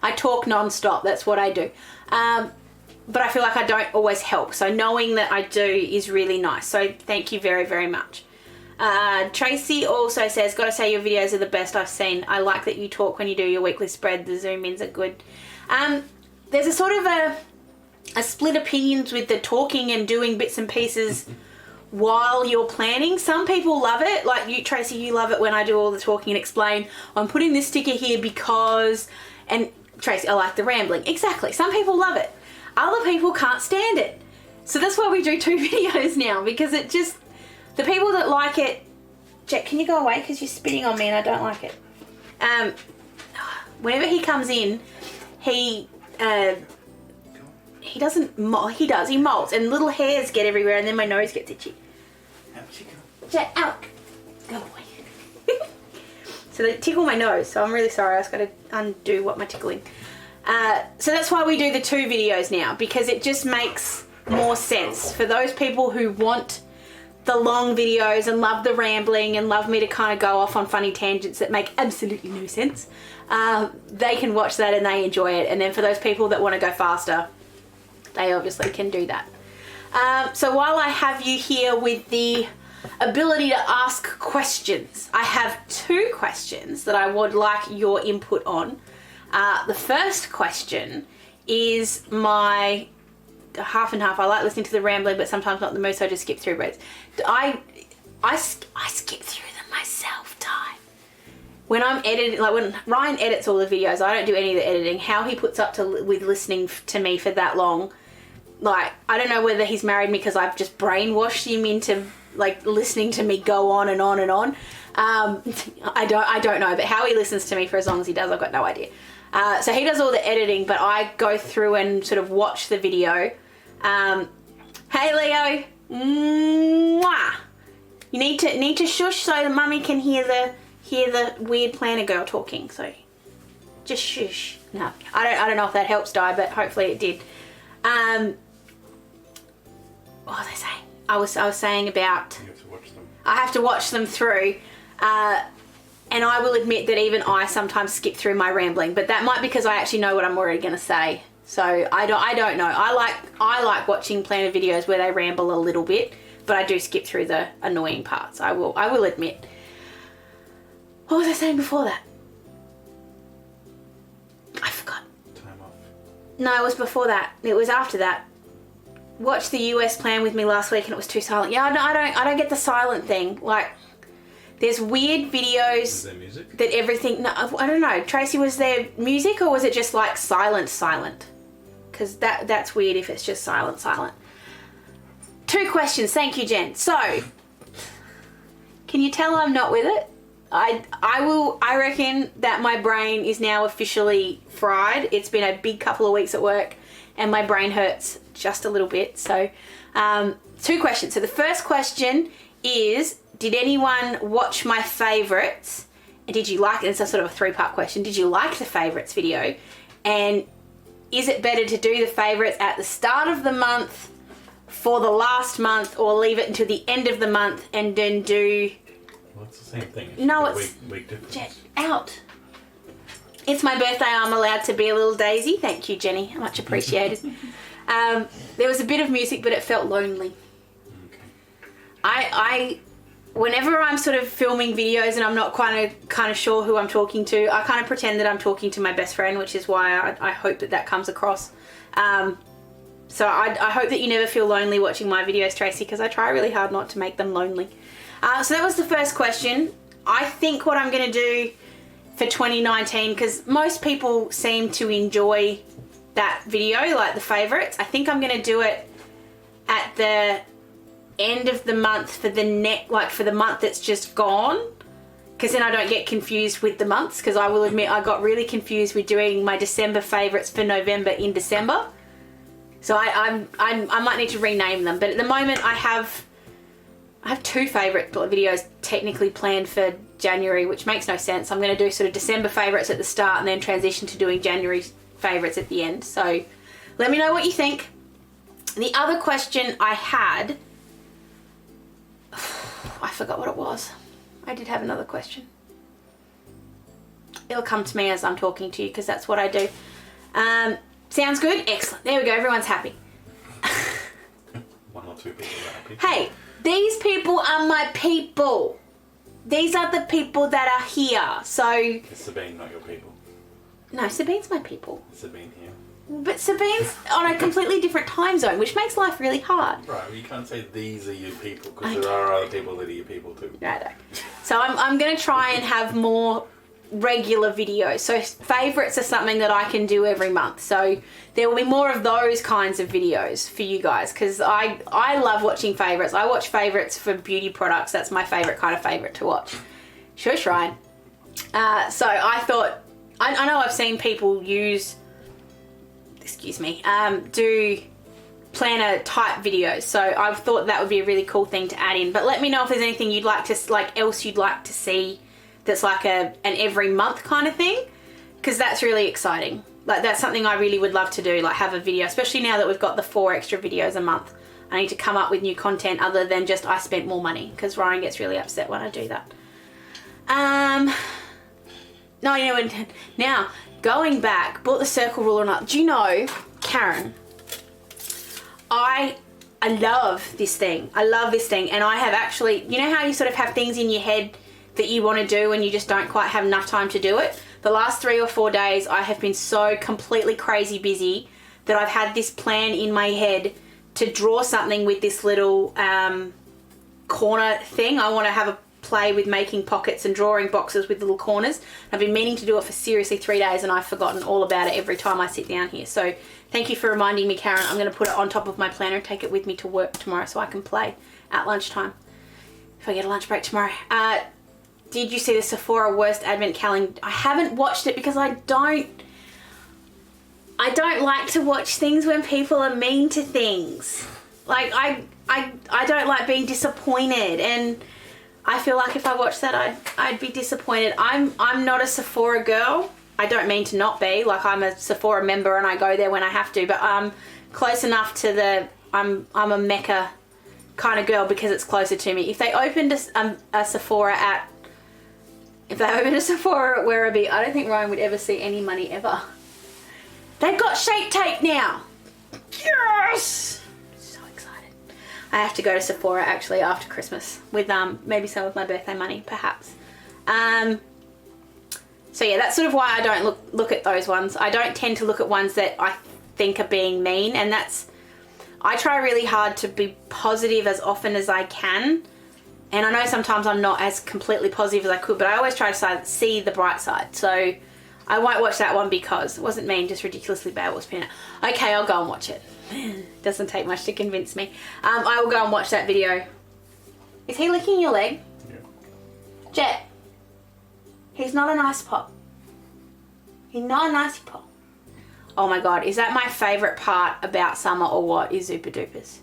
Speaker 1: I talk non-stop. That's what I do. But I feel like I don't always help. So knowing that I do is really nice. So thank you very, very much. Tracy also says, gotta say your videos are the best I've seen. I like that you talk when you do your weekly spread. The zoom ins are good. There's a sort of a split opinions with the talking and doing bits and pieces while you're planning. Some people love it, like you, Tracy, you love it when I do all the talking and explain, I'm putting this sticker here because, and Tracy, I like the rambling. Exactly. Some people love it. Other people can't stand it. So that's why we do 2 videos now, because it just, the people that like it, Jack, can you go away because you're spitting on me and I don't like it. Whenever he comes in, he doesn't, he molts and little hairs get everywhere, and then my nose gets itchy. Jack, out. Go away. So they tickle my nose, so I'm really sorry. I just got to undo what my tickling. So that's why we do the 2 videos now, because it just makes more sense for those people who want the long videos and love the rambling and love me to kind of go off on funny tangents that make absolutely no sense. They can watch that and they enjoy it. And then for those people that want to go faster, they obviously can do that. So while I have you here with the ability to ask questions. I have 2 questions that I would like your input on. The first question is my half and half. I like listening to the rambling, but sometimes not the most, so I just skip through words. I skip through them myself, Ty. When I'm editing, like when Ryan edits all the videos, I don't do any of the editing. How he puts up with listening to me for that long, like, I don't know whether he's married me because I've just brainwashed him into like listening to me go on and on and on. I don't know, but how he listens to me for as long as he does, I've got no idea. So he does all the editing, but I go through and sort of watch the video. Hey Leo, mwah. You need to shush so the mummy can hear the weird planner girl talking. So just shush. No, I don't know if that helps, Di, but hopefully it did. What was I saying? I was saying about
Speaker 2: You have to watch them.
Speaker 1: I have to watch them through, and I will admit that even I sometimes skip through my rambling, but that might be because I actually know what I'm already going to say. So I don't know. I like watching planner videos where they ramble a little bit, but I do skip through the annoying parts. I will admit. What was I saying before that? I forgot.
Speaker 2: Time off.
Speaker 1: No, it was before that. It was after that. Watched the US plan with me last week and it was too silent. Yeah, I don't get the silent thing. Like, there's weird videos.
Speaker 2: Is there music?
Speaker 1: That everything. No, I don't know. Tracy, was there music or was it just like silent? Because that's weird if it's just silent. 2 questions. Thank you, Jen. So, can you tell I'm not with it? I reckon that my brain is now officially fried. It's been a big couple of weeks at work and my brain hurts just a little bit. So 2 questions. So the first question is, did anyone watch my favourites? And did you like it? It's a sort of a 3-part question. Did you like the favourites video? And is it better to do the favourites at the start of the month for the last month, or leave it until the end of the month and then do...
Speaker 2: Well, it's the same thing.
Speaker 1: No, it's...
Speaker 2: Week difference.
Speaker 1: Jen, out. It's my birthday. I'm allowed to be a little daisy. Thank you, Jenny. Much appreciated. There was a bit of music, but it felt lonely.
Speaker 2: Okay.
Speaker 1: Whenever I'm sort of filming videos and I'm not kind of sure who I'm talking to, I kind of pretend that I'm talking to my best friend, which is why I hope that comes across. So I hope that you never feel lonely watching my videos, Tracy, because I try really hard not to make them lonely. So that was the first question. I think what I'm going to do for 2019, because most people seem to enjoy that video, like the favourites, I think I'm going to do it at the end of the month for the month that's just gone, because then I don't get confused with the months, because I will admit I got really confused with doing my December favourites for November in December. So I might need to rename them, but at the moment I have 2 favourite videos technically planned for January, which makes no sense. I'm going to do sort of December favourites at the start and then transition to doing January favourites at the end. So let me know what you think. The other question I had, I forgot what it was. I did have another question. It'll come to me as I'm talking to you, because that's what I do. Sounds good? Excellent. There we go. Everyone's happy.
Speaker 2: 1 or 2 people are happy.
Speaker 1: Hey, these people are my people. These are the people that are here. So...
Speaker 2: It's Sabine, not your people.
Speaker 1: No, Sabine's my people.
Speaker 2: Sabine here.
Speaker 1: But Sabine's on a completely different time zone, which makes life really hard.
Speaker 2: Right, well, you can't say these are your people, because
Speaker 1: Okay.
Speaker 2: there are other people that are your people too.
Speaker 1: Righto. So I'm going to try and have more regular videos. So favourites are something that I can do every month. So there will be more of those kinds of videos for you guys, because I love watching favourites. I watch favourites for beauty products. That's my favourite kind of favourite to watch. Shush, Ryan. So I thought, I know I've seen people use, do planner type videos. So I've thought that would be a really cool thing to add in. But let me know if there's anything you'd like to, else you'd like to see that's like an every month kind of thing, because that's really exciting. Like, that's something I really would love to do, like have a video, especially now that we've got the 4 extra videos a month. I need to come up with new content other than just I spent more money, because Ryan gets really upset when I do that. No, you know, now going back, bought the circle ruler and up. Do you know, Karen, I I love this thing. I love this thing. And I have actually, you know how you sort of have things in your head that you want to do and you just don't quite have enough time to do it? The last 3 or 4 days, I have been so completely crazy busy that I've had this plan in my head to draw something with this little corner thing. I want to have a play with making pockets and drawing boxes with little corners. I've been meaning to do it for seriously 3 days and I've forgotten all about it every time I sit down here. So thank you for reminding me, Karen. I'm going to put it on top of my planner and take it with me to work tomorrow so I can play at lunchtime if I get a lunch break tomorrow. Did you see the Sephora worst advent calendar? I haven't watched it because I don't like to watch things when people are mean to things. Like I don't like being disappointed, and I feel like if I watched that I'd be disappointed. I'm not a Sephora girl. I don't mean to not be. Like, I'm a Sephora member and I go there when I have to, but I'm close enough to the I'm a Mecca kind of girl because it's closer to me. If they opened a Sephora at Werribee, I don't think Ryan would ever see any money ever. They've got Shape Tape now. Yes! So excited. I have to go to Sephora actually after Christmas with maybe some of my birthday money, perhaps. So yeah, that's sort of why I don't look at those ones. I don't tend to look at ones that I think are being mean, and I try really hard to be positive as often as I can. And I know sometimes I'm not as completely positive as I could, but I always try to see the bright side. So I won't watch that one because it wasn't mean, just ridiculously bad. Was Peanut. Okay, I'll go and watch it. Doesn't take much to convince me. I will go and watch that video. Is he licking your leg?
Speaker 2: Yeah.
Speaker 1: Jet. He's not a nice pop. He's not a nice pop. Oh my god, is that my favourite part about summer or what? Is Super Dupers.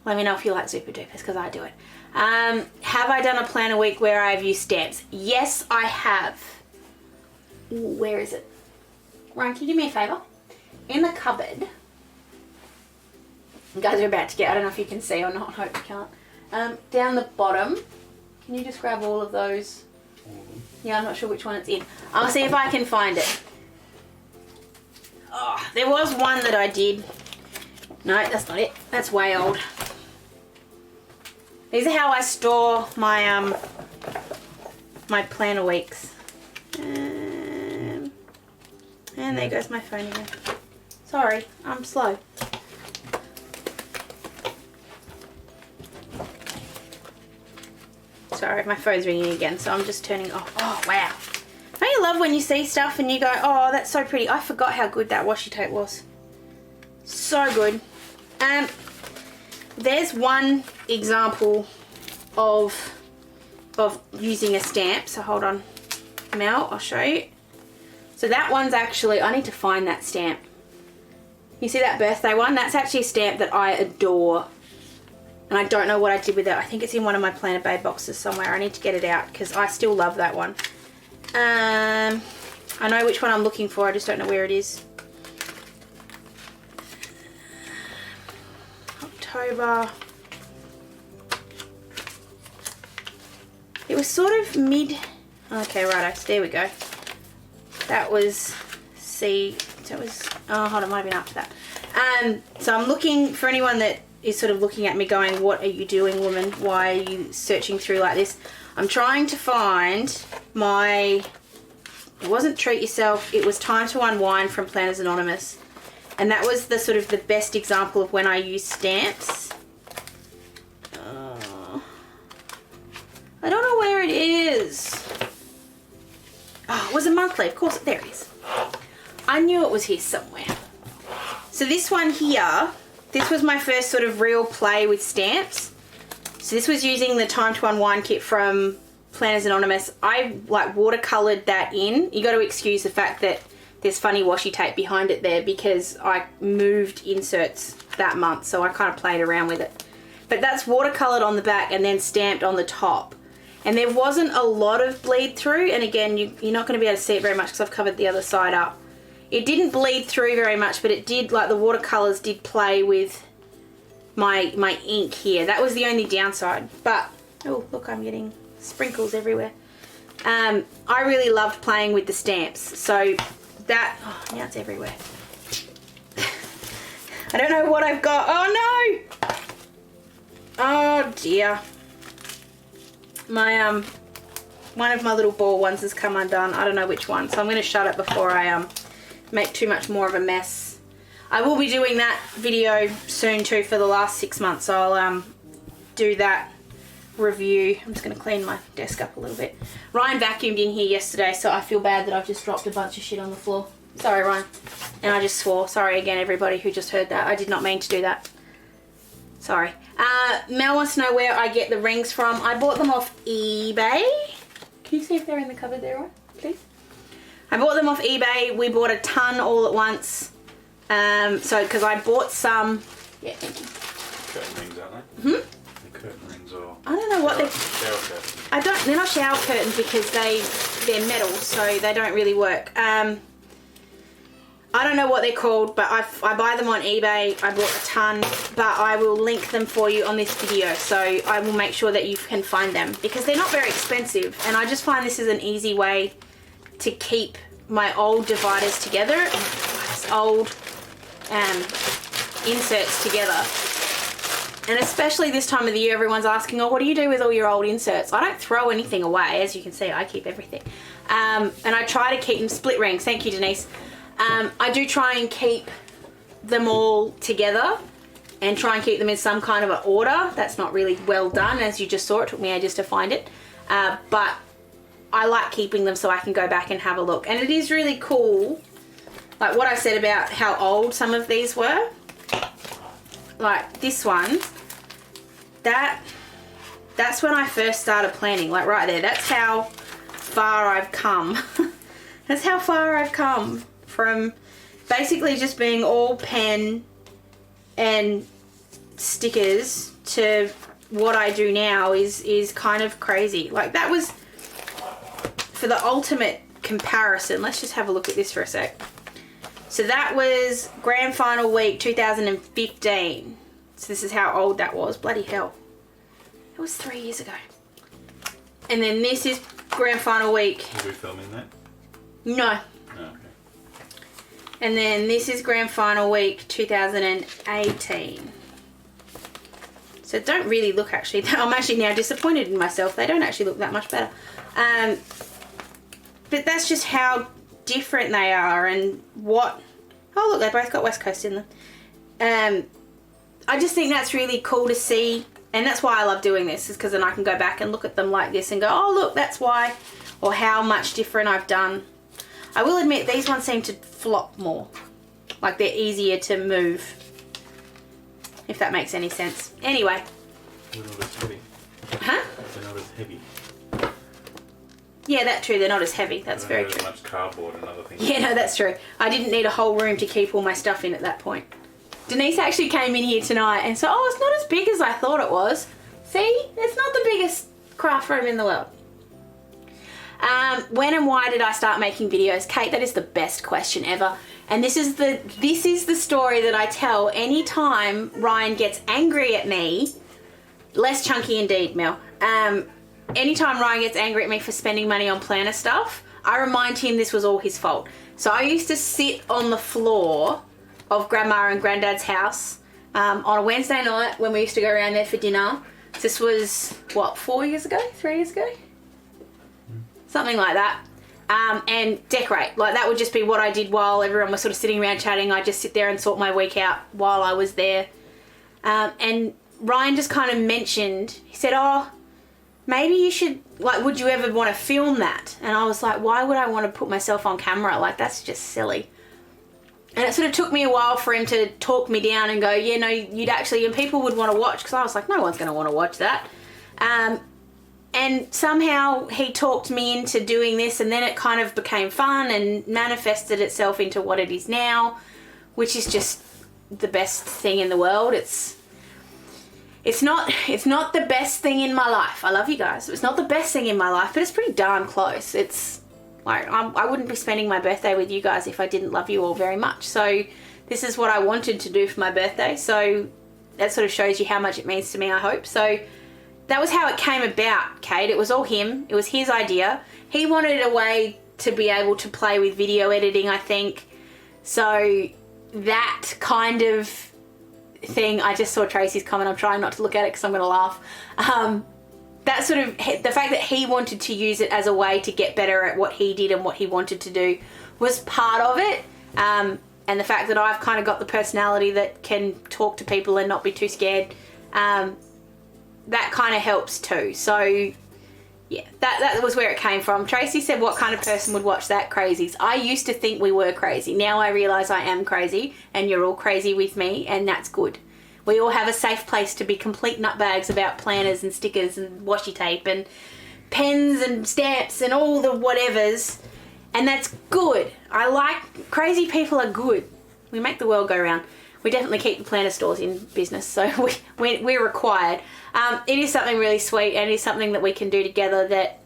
Speaker 1: Let me know if you like Super Dupers because I do it. Have I done a planner week where I've used stamps? Yes, I have. Ooh, where is it? Ryan, can you do me a favour? In the cupboard. You guys are about to get, I don't know if you can see or not, I hope you can't. Down the bottom, can you just grab all of those? Yeah, I'm not sure which one it's in. I'll see if I can find it. Oh, there was one that I did. No, that's not it. That's way old. These are how I store my my planner weeks. And there goes my phone again. Sorry, I'm slow. Sorry, my phone's ringing again, so I'm just turning it off. Oh, wow. Don't you love when you see stuff and you go, oh, that's so pretty. I forgot how good that washi tape was. So good. There's one example of using a stamp. So hold on, Mel, I'll show you. So that one's actually, I need to find that stamp. You see that birthday one? That's actually a stamp that I adore. And I don't know what I did with it. I think it's in one of my Planner Babe boxes somewhere. I need to get it out because I still love that one. I know which one I'm looking for. I just don't know where it is. October. It was sort of mid. Okay, righto. There we go. That was C. So it was. Oh, hold on. Might have been after that. So I'm looking for anyone that is sort of looking at me going, what are you doing, woman? Why are you searching through like this? I'm trying to find my, it wasn't Treat Yourself, it was Time to Unwind from Planners Anonymous. And that was the sort of the best example of when I use stamps. I don't know where it is. Oh, it was a monthly, of course, there it is. I knew it was here somewhere. So this one here, this was my first sort of real play with stamps. So this was using the Time to Unwind kit from Planners Anonymous. I like watercolored that in. You got to excuse the fact that there's funny washi tape behind it there because I moved inserts that month, so I kind of played around with it. But that's watercolored on the back and then stamped on the top. And there wasn't a lot of bleed through, and again, you're not going to be able to see it very much because I've covered the other side up. It didn't bleed through very much, but it did, like the watercolors did play with my ink here. That was the only downside. But, oh look, I'm getting sprinkles everywhere. I really loved playing with the stamps. So that, oh, now it's everywhere. I don't know what I've got. Oh no! Oh dear. My one of my little ball ones has come undone. I don't know which one, so I'm going to shut it before I make too much more of a mess. I will be doing that video soon too for the last 6 months, so I'll do that review. I'm just going to clean my desk up a little bit. Ryan vacuumed in here yesterday, so I feel bad that I've just dropped a bunch of shit on the floor. Sorry, Ryan. And I just swore. Sorry again, everybody who just heard that. I did not mean to do that. Sorry. Mel wants to know where I get the rings from. I bought them off eBay. Can you see if they're in the cupboard there, Ryan? Please? I bought them off eBay. We bought a ton all at once. So, because I bought some... Yeah, thank you.
Speaker 2: Curtain rings, aren't they? Hmm? The curtain rings or...
Speaker 1: I don't know what they're...
Speaker 2: Shower curtains.
Speaker 1: I don't... They're not shower curtains because they're metal, so they don't really work. I don't know what they're called, but I buy them on eBay. I bought a ton, but I will link them for you on this video, so I will make sure that you can find them because they're not very expensive, and I just find this is an easy way to keep my old dividers together, old inserts together. And especially this time of the year, everyone's asking, oh, what do you do with all your old inserts? I don't throw anything away. As you can see, I keep everything. And I try to keep them split rings. Thank you, Denise. I do try and keep them all together and try and keep them in some kind of an order. That's not really well done, as you just saw. It took me ages to find it. But I like keeping them so I can go back and have a look. And it is really cool, like what I said about how old some of these were. Like this one, that's when I first started planning, like right there. That's how far I've come. That's how far I've come from basically just being all pen and stickers to what I do now is kind of crazy. Like that was, for the ultimate comparison, let's just have a look at this for a sec. So that was grand final week 2015. So this is how old that was. Bloody hell. That was 3 years ago. And then this is grand final week.
Speaker 2: Are we filming that?
Speaker 1: No.
Speaker 2: Oh, okay.
Speaker 1: And then this is grand final week 2018. So don't really look actually. I'm actually now disappointed in myself. They don't actually look that much better. But that's just how different they are and what... Oh look, they both got West Coast in them. I just think that's really cool to see, and that's why I love doing this, is because then I can go back and look at them like this and go, oh look, that's why, or how much different I've done. I will admit these ones seem to flop more, like they're easier to move, if that makes any sense. Anyway.
Speaker 2: They're not as heavy.
Speaker 1: Huh?
Speaker 2: They're not as heavy.
Speaker 1: Yeah, that's true. They're not as heavy. That's very true.
Speaker 2: As much cardboard and other things.
Speaker 1: Yeah, no, that's true. I didn't need a whole room to keep all my stuff in at that point. Denise actually came in here tonight and said, oh, it's not as big as I thought it was. See? It's not the biggest craft room in the world. When and why did I start making videos? Kate, that is the best question ever. And this is the story that I tell anytime Ryan gets angry at me. Less chunky indeed, Mel. Anytime Ryan gets angry at me for spending money on planner stuff, I remind him this was all his fault. So I used to sit on the floor of Grandma and Granddad's house on a Wednesday night when we used to go around there for dinner. This was, what, 4 years ago? 3 years ago? Something like that. And decorate. Like that would just be what I did while everyone was sort of sitting around chatting. I'd just sit there and sort my week out while I was there. And Ryan just kind of mentioned, he said, oh, maybe you should, like, would you ever want to film that? And I was like, why would I want to put myself on camera? Like, that's just silly. And it sort of took me a while for him to talk me down and go, yeah, no, you'd actually, and people would want to watch, because I was like, no one's going to want to watch that. And somehow he talked me into doing this, and then it kind of became fun and manifested itself into what it is now, which is just the best thing in the world. It's not the best thing in my life. I love you guys. It's not the best thing in my life, but it's pretty darn close. It's like, I wouldn't be spending my birthday with you guys if I didn't love you all very much. So this is what I wanted to do for my birthday. So that sort of shows you how much it means to me, I hope. So that was how it came about, Kate. It was all him. It was his idea. He wanted a way to be able to play with video editing, I think. So that kind of thing, I just saw Tracy's comment. I'm trying not to look at it because I'm going to laugh. That sort of, the fact that he wanted to use it as a way to get better at what he did and what he wanted to do was part of it. And the fact that I've kind of got the personality that can talk to people and not be too scared, that kind of helps too. So yeah, that was where it came from. Tracy said, what kind of person would watch that? Crazies. I used to think we were crazy. Now I realise I am crazy and you're all crazy with me, and that's good. We all have a safe place to be complete nutbags about planners and stickers and washi tape and pens and stamps and all the whatevers, and that's good. I like, crazy people are good. We make the world go round. We definitely keep the planner stores in business, so we're required. It is something really sweet, and it is something that we can do together that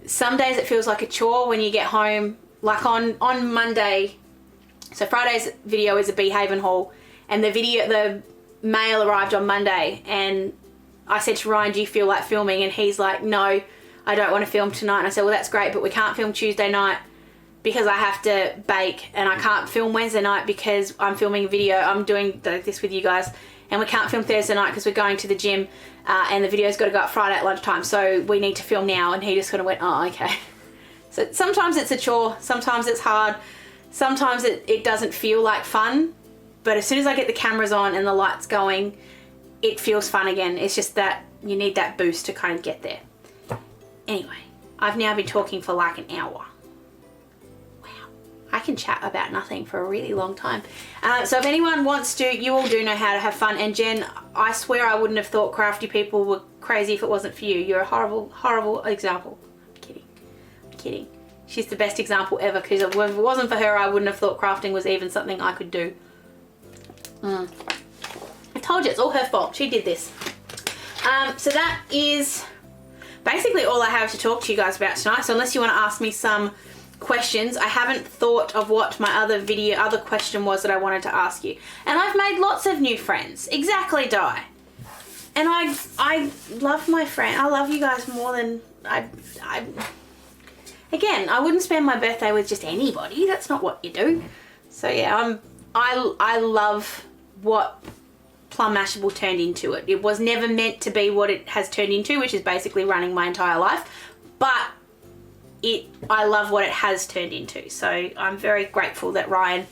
Speaker 1: some days it feels like a chore when you get home. Like on Monday, so Friday's video is a Bee Haven haul, and the mail arrived on Monday, and I said to Ryan, do you feel like filming? And he's like, no, I don't want to film tonight. And I said, well, that's great, but we can't film Tuesday night because I have to bake, and I can't film Wednesday night because I'm filming a video. I'm doing this with you guys, and we can't film Thursday night because we're going to the gym, and the video's got to go up Friday at lunchtime, so we need to film now. And he just kind of went, oh, okay. So sometimes it's a chore, sometimes it's hard, sometimes it doesn't feel like fun, but as soon as I get the cameras on and the lights going, it feels fun again. It's just that you need that boost to kind of get there. Anyway, I've now been talking for like an hour. I can chat about nothing for a really long time. So if anyone wants to, you all do know how to have fun. And Jen, I swear I wouldn't have thought crafty people were crazy if it wasn't for you. You're a horrible, horrible example. I'm kidding. I'm kidding. She's the best example ever, because if it wasn't for her, I wouldn't have thought crafting was even something I could do. I told you, it's all her fault. She did this. So that is basically all I have to talk to you guys about tonight. So unless you want to ask me some questions, I haven't thought of what my other question was that I wanted to ask you. And I've made lots of new friends. Exactly, Di. And I love my friend. I love you guys more than again, I wouldn't spend my birthday with just anybody. That's not what you do. So yeah, I love what Plum Mashable turned into. It was never meant to be what it has turned into, which is basically running my entire life. But I love what it has turned into. So I'm very grateful that Ryan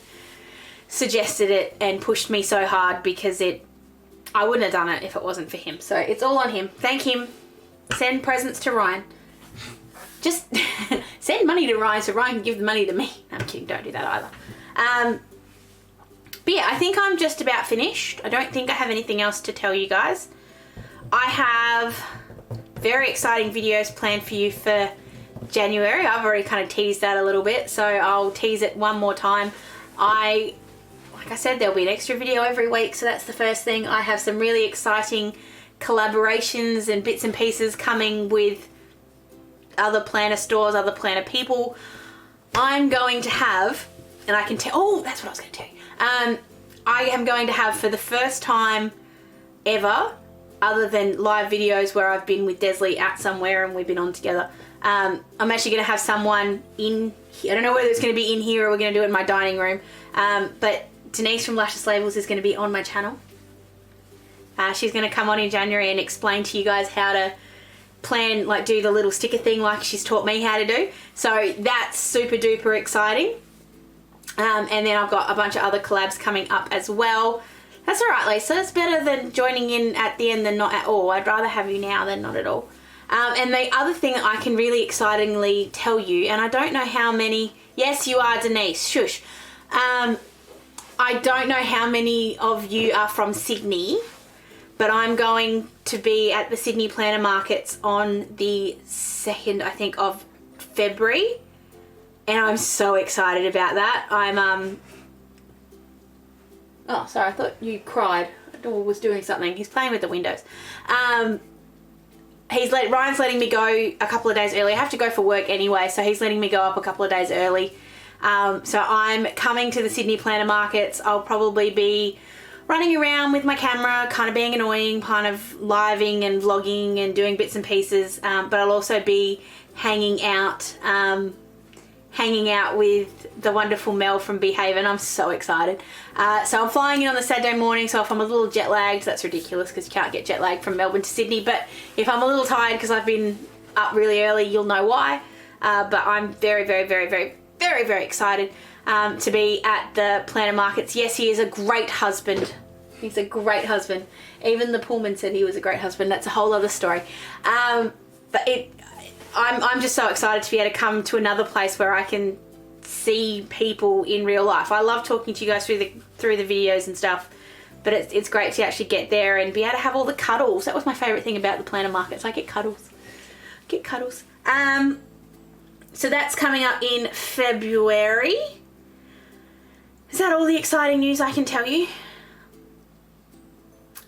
Speaker 1: suggested it and pushed me so hard, because I wouldn't have done it if it wasn't for him. So it's all on him. Thank him. Send presents to Ryan. Just send money to Ryan so Ryan can give the money to me. No, I'm kidding. Don't do that either. But yeah, I think I'm just about finished. I don't think I have anything else to tell you guys. I have very exciting videos planned for you for January. I've already kind of teased that a little bit, so I'll tease it one more time. Like I said, there'll be an extra video every week, so that's the first thing. I have some really exciting collaborations and bits and pieces coming with other planner stores, other planner people. I'm going to have, and I can tell, oh, that's what I was going to tell you. I am going to have, for the first time ever, other than live videos where I've been with Desley out somewhere and we've been on together, I'm actually going to have someone in here. I don't know whether it's going to be in here or we're going to do it in my dining room. But Denise from Luscious Labels is going to be on my channel. She's going to come on in January and explain to you guys how to plan, like do the little sticker thing like she's taught me how to do. So that's super duper exciting. And then I've got a bunch of other collabs coming up as well. That's all right, Lisa. It's better than joining in at the end than not at all. I'd rather have you now than not at all. And the other thing I can really excitingly tell you, and I don't know how many, yes, you are Denise, shush. I don't know how many of you are from Sydney, but I'm going to be at the Sydney Planner Markets on the 2nd, I think, of February. And I'm so excited about that. Oh, sorry, I thought you cried or was doing something. He's playing with the windows. Ryan's letting me go a couple of days early. I have to go for work anyway, so he's letting me go up a couple of days early. So I'm coming to the Sydney Planner Markets. I'll probably be running around with my camera, kind of being annoying, kind of living and vlogging and doing bits and pieces. But I'll also be hanging out hanging out with the wonderful Mel from Behaven. I'm so excited. So I'm flying in on the Saturday morning, so if I'm a little jet lagged, that's ridiculous because you can't get jet lagged from Melbourne to Sydney, but if I'm a little tired because I've been up really early, you'll know why. But I'm very, very, very, very, very, very excited to be at the Planner Markets. Yes, he is a great husband. He's a great husband. Even the Pullman said he was a great husband. That's a whole other story. But I'm just so excited to be able to come to another place where I can see people in real life. I love talking to you guys through the videos and stuff, but it's great to actually get there and be able to have all the cuddles. That was my favourite thing about the Planner Markets. I get cuddles. Get cuddles. So that's coming up in February. Is that all the exciting news I can tell you?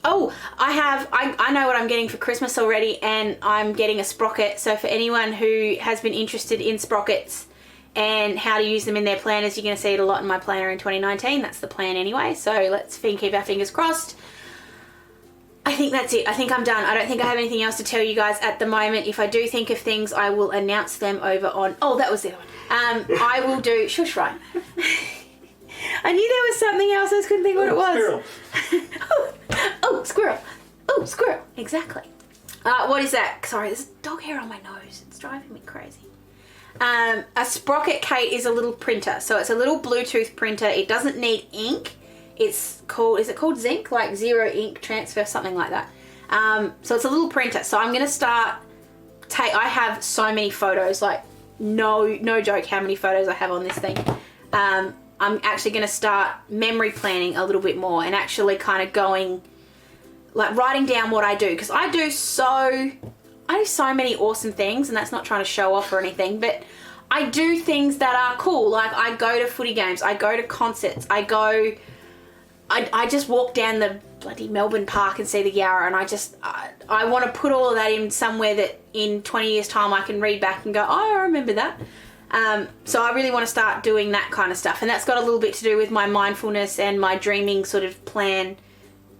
Speaker 1: Oh, I know what I'm getting for Christmas already, and I'm getting a sprocket. So for anyone who has been interested in sprockets and how to use them in their planners, you're going to see it a lot in my planner in 2019. That's the plan anyway. So let's keep our fingers crossed. I think that's it. I think I'm done. I don't think I have anything else to tell you guys at the moment. If I do think of things, I will announce them over on... Oh, that was the other one. I will do... Shush, right. I knew there was something else. I just couldn't think what it was. Squirrel. Oh, squirrel. Oh, squirrel. Exactly. What is that? Sorry, there's dog hair on my nose. It's driving me crazy. A sprocket, Kate, is a little printer. So it's a little Bluetooth printer. It doesn't need ink. It's called, is it called Zinc? Like zero ink transfer, something like that. So it's a little printer. So I'm going to start, I have so many photos, like no joke how many photos I have on this thing. I'm actually going to start memory planning a little bit more and actually kind of going, like writing down what I do. Because I do so many awesome things, and that's not trying to show off or anything, but I do things that are cool. Like I go to footy games, I go to concerts, I just walk down the bloody Melbourne Park and see the Yarra, and I want to put all of that in somewhere that in 20 years time I can read back and go, oh, I remember that. So I really want to start doing that kind of stuff, and that's got a little bit to do with my mindfulness and my dreaming sort of plan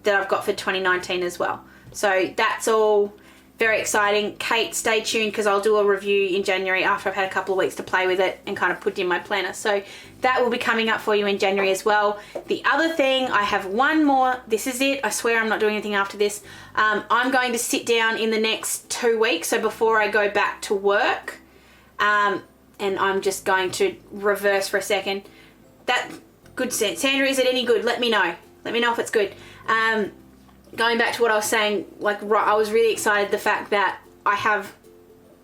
Speaker 1: that I've got for 2019 as well. So that's all very exciting. Kate, stay tuned because I'll do a review in January after I've had a couple of weeks to play with it and kind of put it in my planner. So that will be coming up for you in January as well. The other thing, I have one more. This is it. I swear I'm not doing anything after this. I'm going to sit down in the next 2 weeks, so before I go back to work, and I'm just going to reverse for a second. That good, Sandra, is it any good? Let me know. Let me know if it's good. Going back to what I was saying, like I was really excited the fact that I have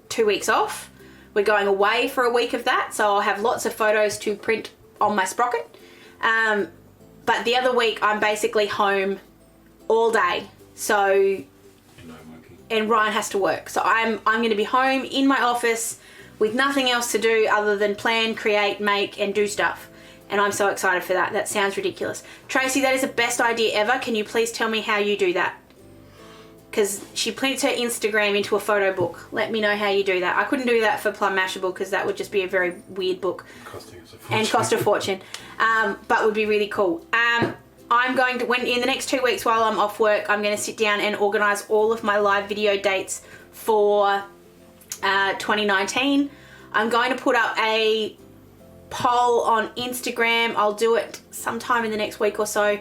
Speaker 1: 2 weeks off. We're going away for a week of that, so I'll have lots of photos to print on my sprocket. But the other week I'm basically home all day. So and Ryan has to work. So I'm going to be home in my office with nothing else to do other than plan, create, make, and do stuff. And I'm so excited for that. That sounds ridiculous. Tracy, that is the best idea ever. Can you please tell me how you do that? Because she prints her Instagram into a photo book. Let me know how you do that. I couldn't do that for Plum Mashable because that would just be a very weird book. And cost a fortune. But would be really cool. I'm going to, in the next 2 weeks while I'm off work, I'm going to sit down and organise all of my live video dates for 2019. I'm going to put up a poll on Instagram. I'll do it sometime in the next week or so.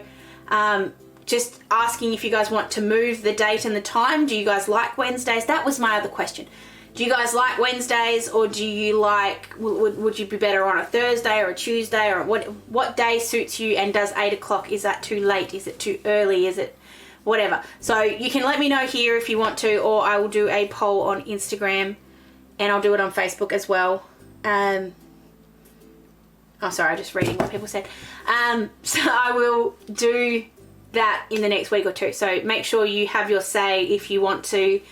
Speaker 1: Just asking if you guys want to move the date and the time. Do you guys like Wednesdays? That was my other question. Do you guys like Wednesdays, or do you like, would you be better on a Thursday or a Tuesday, or what day suits you? And does 8 o'clock, is that too late? Is it too early? Is it whatever? So you can let me know here if you want to, or I will do a poll on Instagram, and I'll do it on Facebook as well. Oh, sorry, I'm just reading what people said. So I will do that in the next week or two. So make sure you have your say if you want to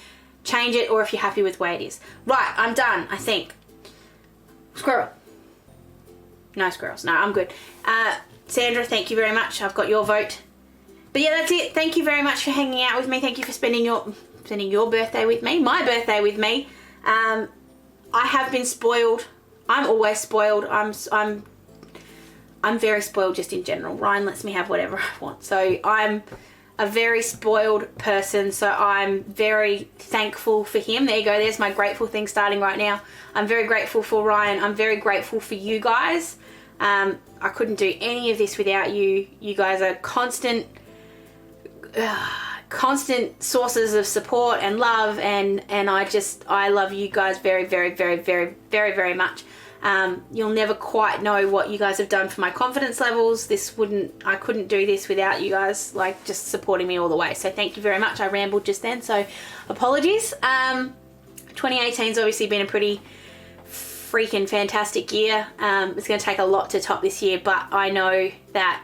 Speaker 1: change it or if you're happy with where it is. Right, I'm done, I think. Squirrel. No squirrels. No, I'm good. Sandra, thank you very much. I've got your vote. But yeah, that's it. Thank you very much for hanging out with me. Thank you for spending your birthday with me, my birthday with me. I have been spoiled. I'm always spoiled. I'm very spoiled just in general. Ryan lets me have whatever I want. So I'm a very spoiled person, so I'm very thankful for him. There you go, there's my grateful thing starting right now. I'm very grateful for Ryan. I'm very grateful for you guys. I couldn't do any of this without you. You guys are constant sources of support and love, and I love you guys very, very, very, very, very, very much. You'll never quite know what you guys have done for my confidence levels. I couldn't do this without you guys, like, just supporting me all the way. So thank you very much. I rambled just then, so apologies. 2018's obviously been a pretty freaking fantastic year. It's going to take a lot to top this year, but I know that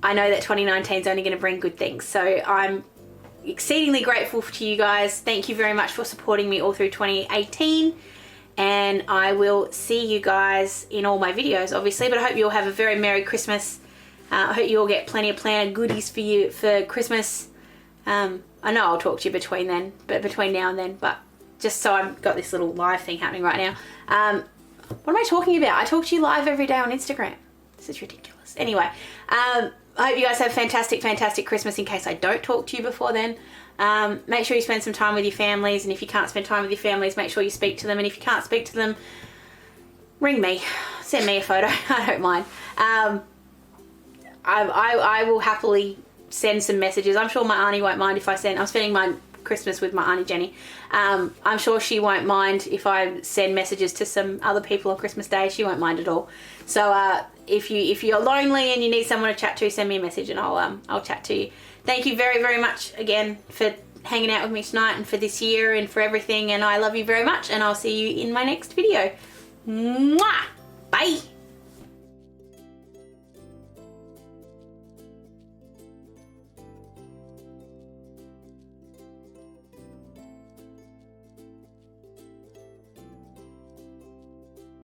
Speaker 1: 2019 is only going to bring good things. So I'm exceedingly grateful to you guys. Thank you very much for supporting me all through 2018. And I will see you guys in all my videos, obviously. But I hope you all have a very Merry Christmas. I hope you all get plenty of planner goodies for you for Christmas. I know I'll talk to you between now and then. But just so I've got this little live thing happening right now. What am I talking about? I talk to you live every day on Instagram. This is ridiculous. Anyway, I hope you guys have a fantastic, fantastic Christmas in case I don't talk to you before then. Make sure you spend some time with your families, and if you can't spend time with your families, make sure you speak to them, and if you can't speak to them, ring me, send me a photo. I don't mind. I will happily send some messages. I'm sure my auntie won't mind if I send. I'm spending my Christmas with my auntie Jenny. I'm sure she won't mind if I send messages to some other people on Christmas Day. She won't mind at all. So if you're lonely and you need someone to chat to, send me a message and I'll chat to you. Thank you very, very much again for hanging out with me tonight and for this year and for everything. And I love you very much, and I'll see you in my next video. Mwah! Bye!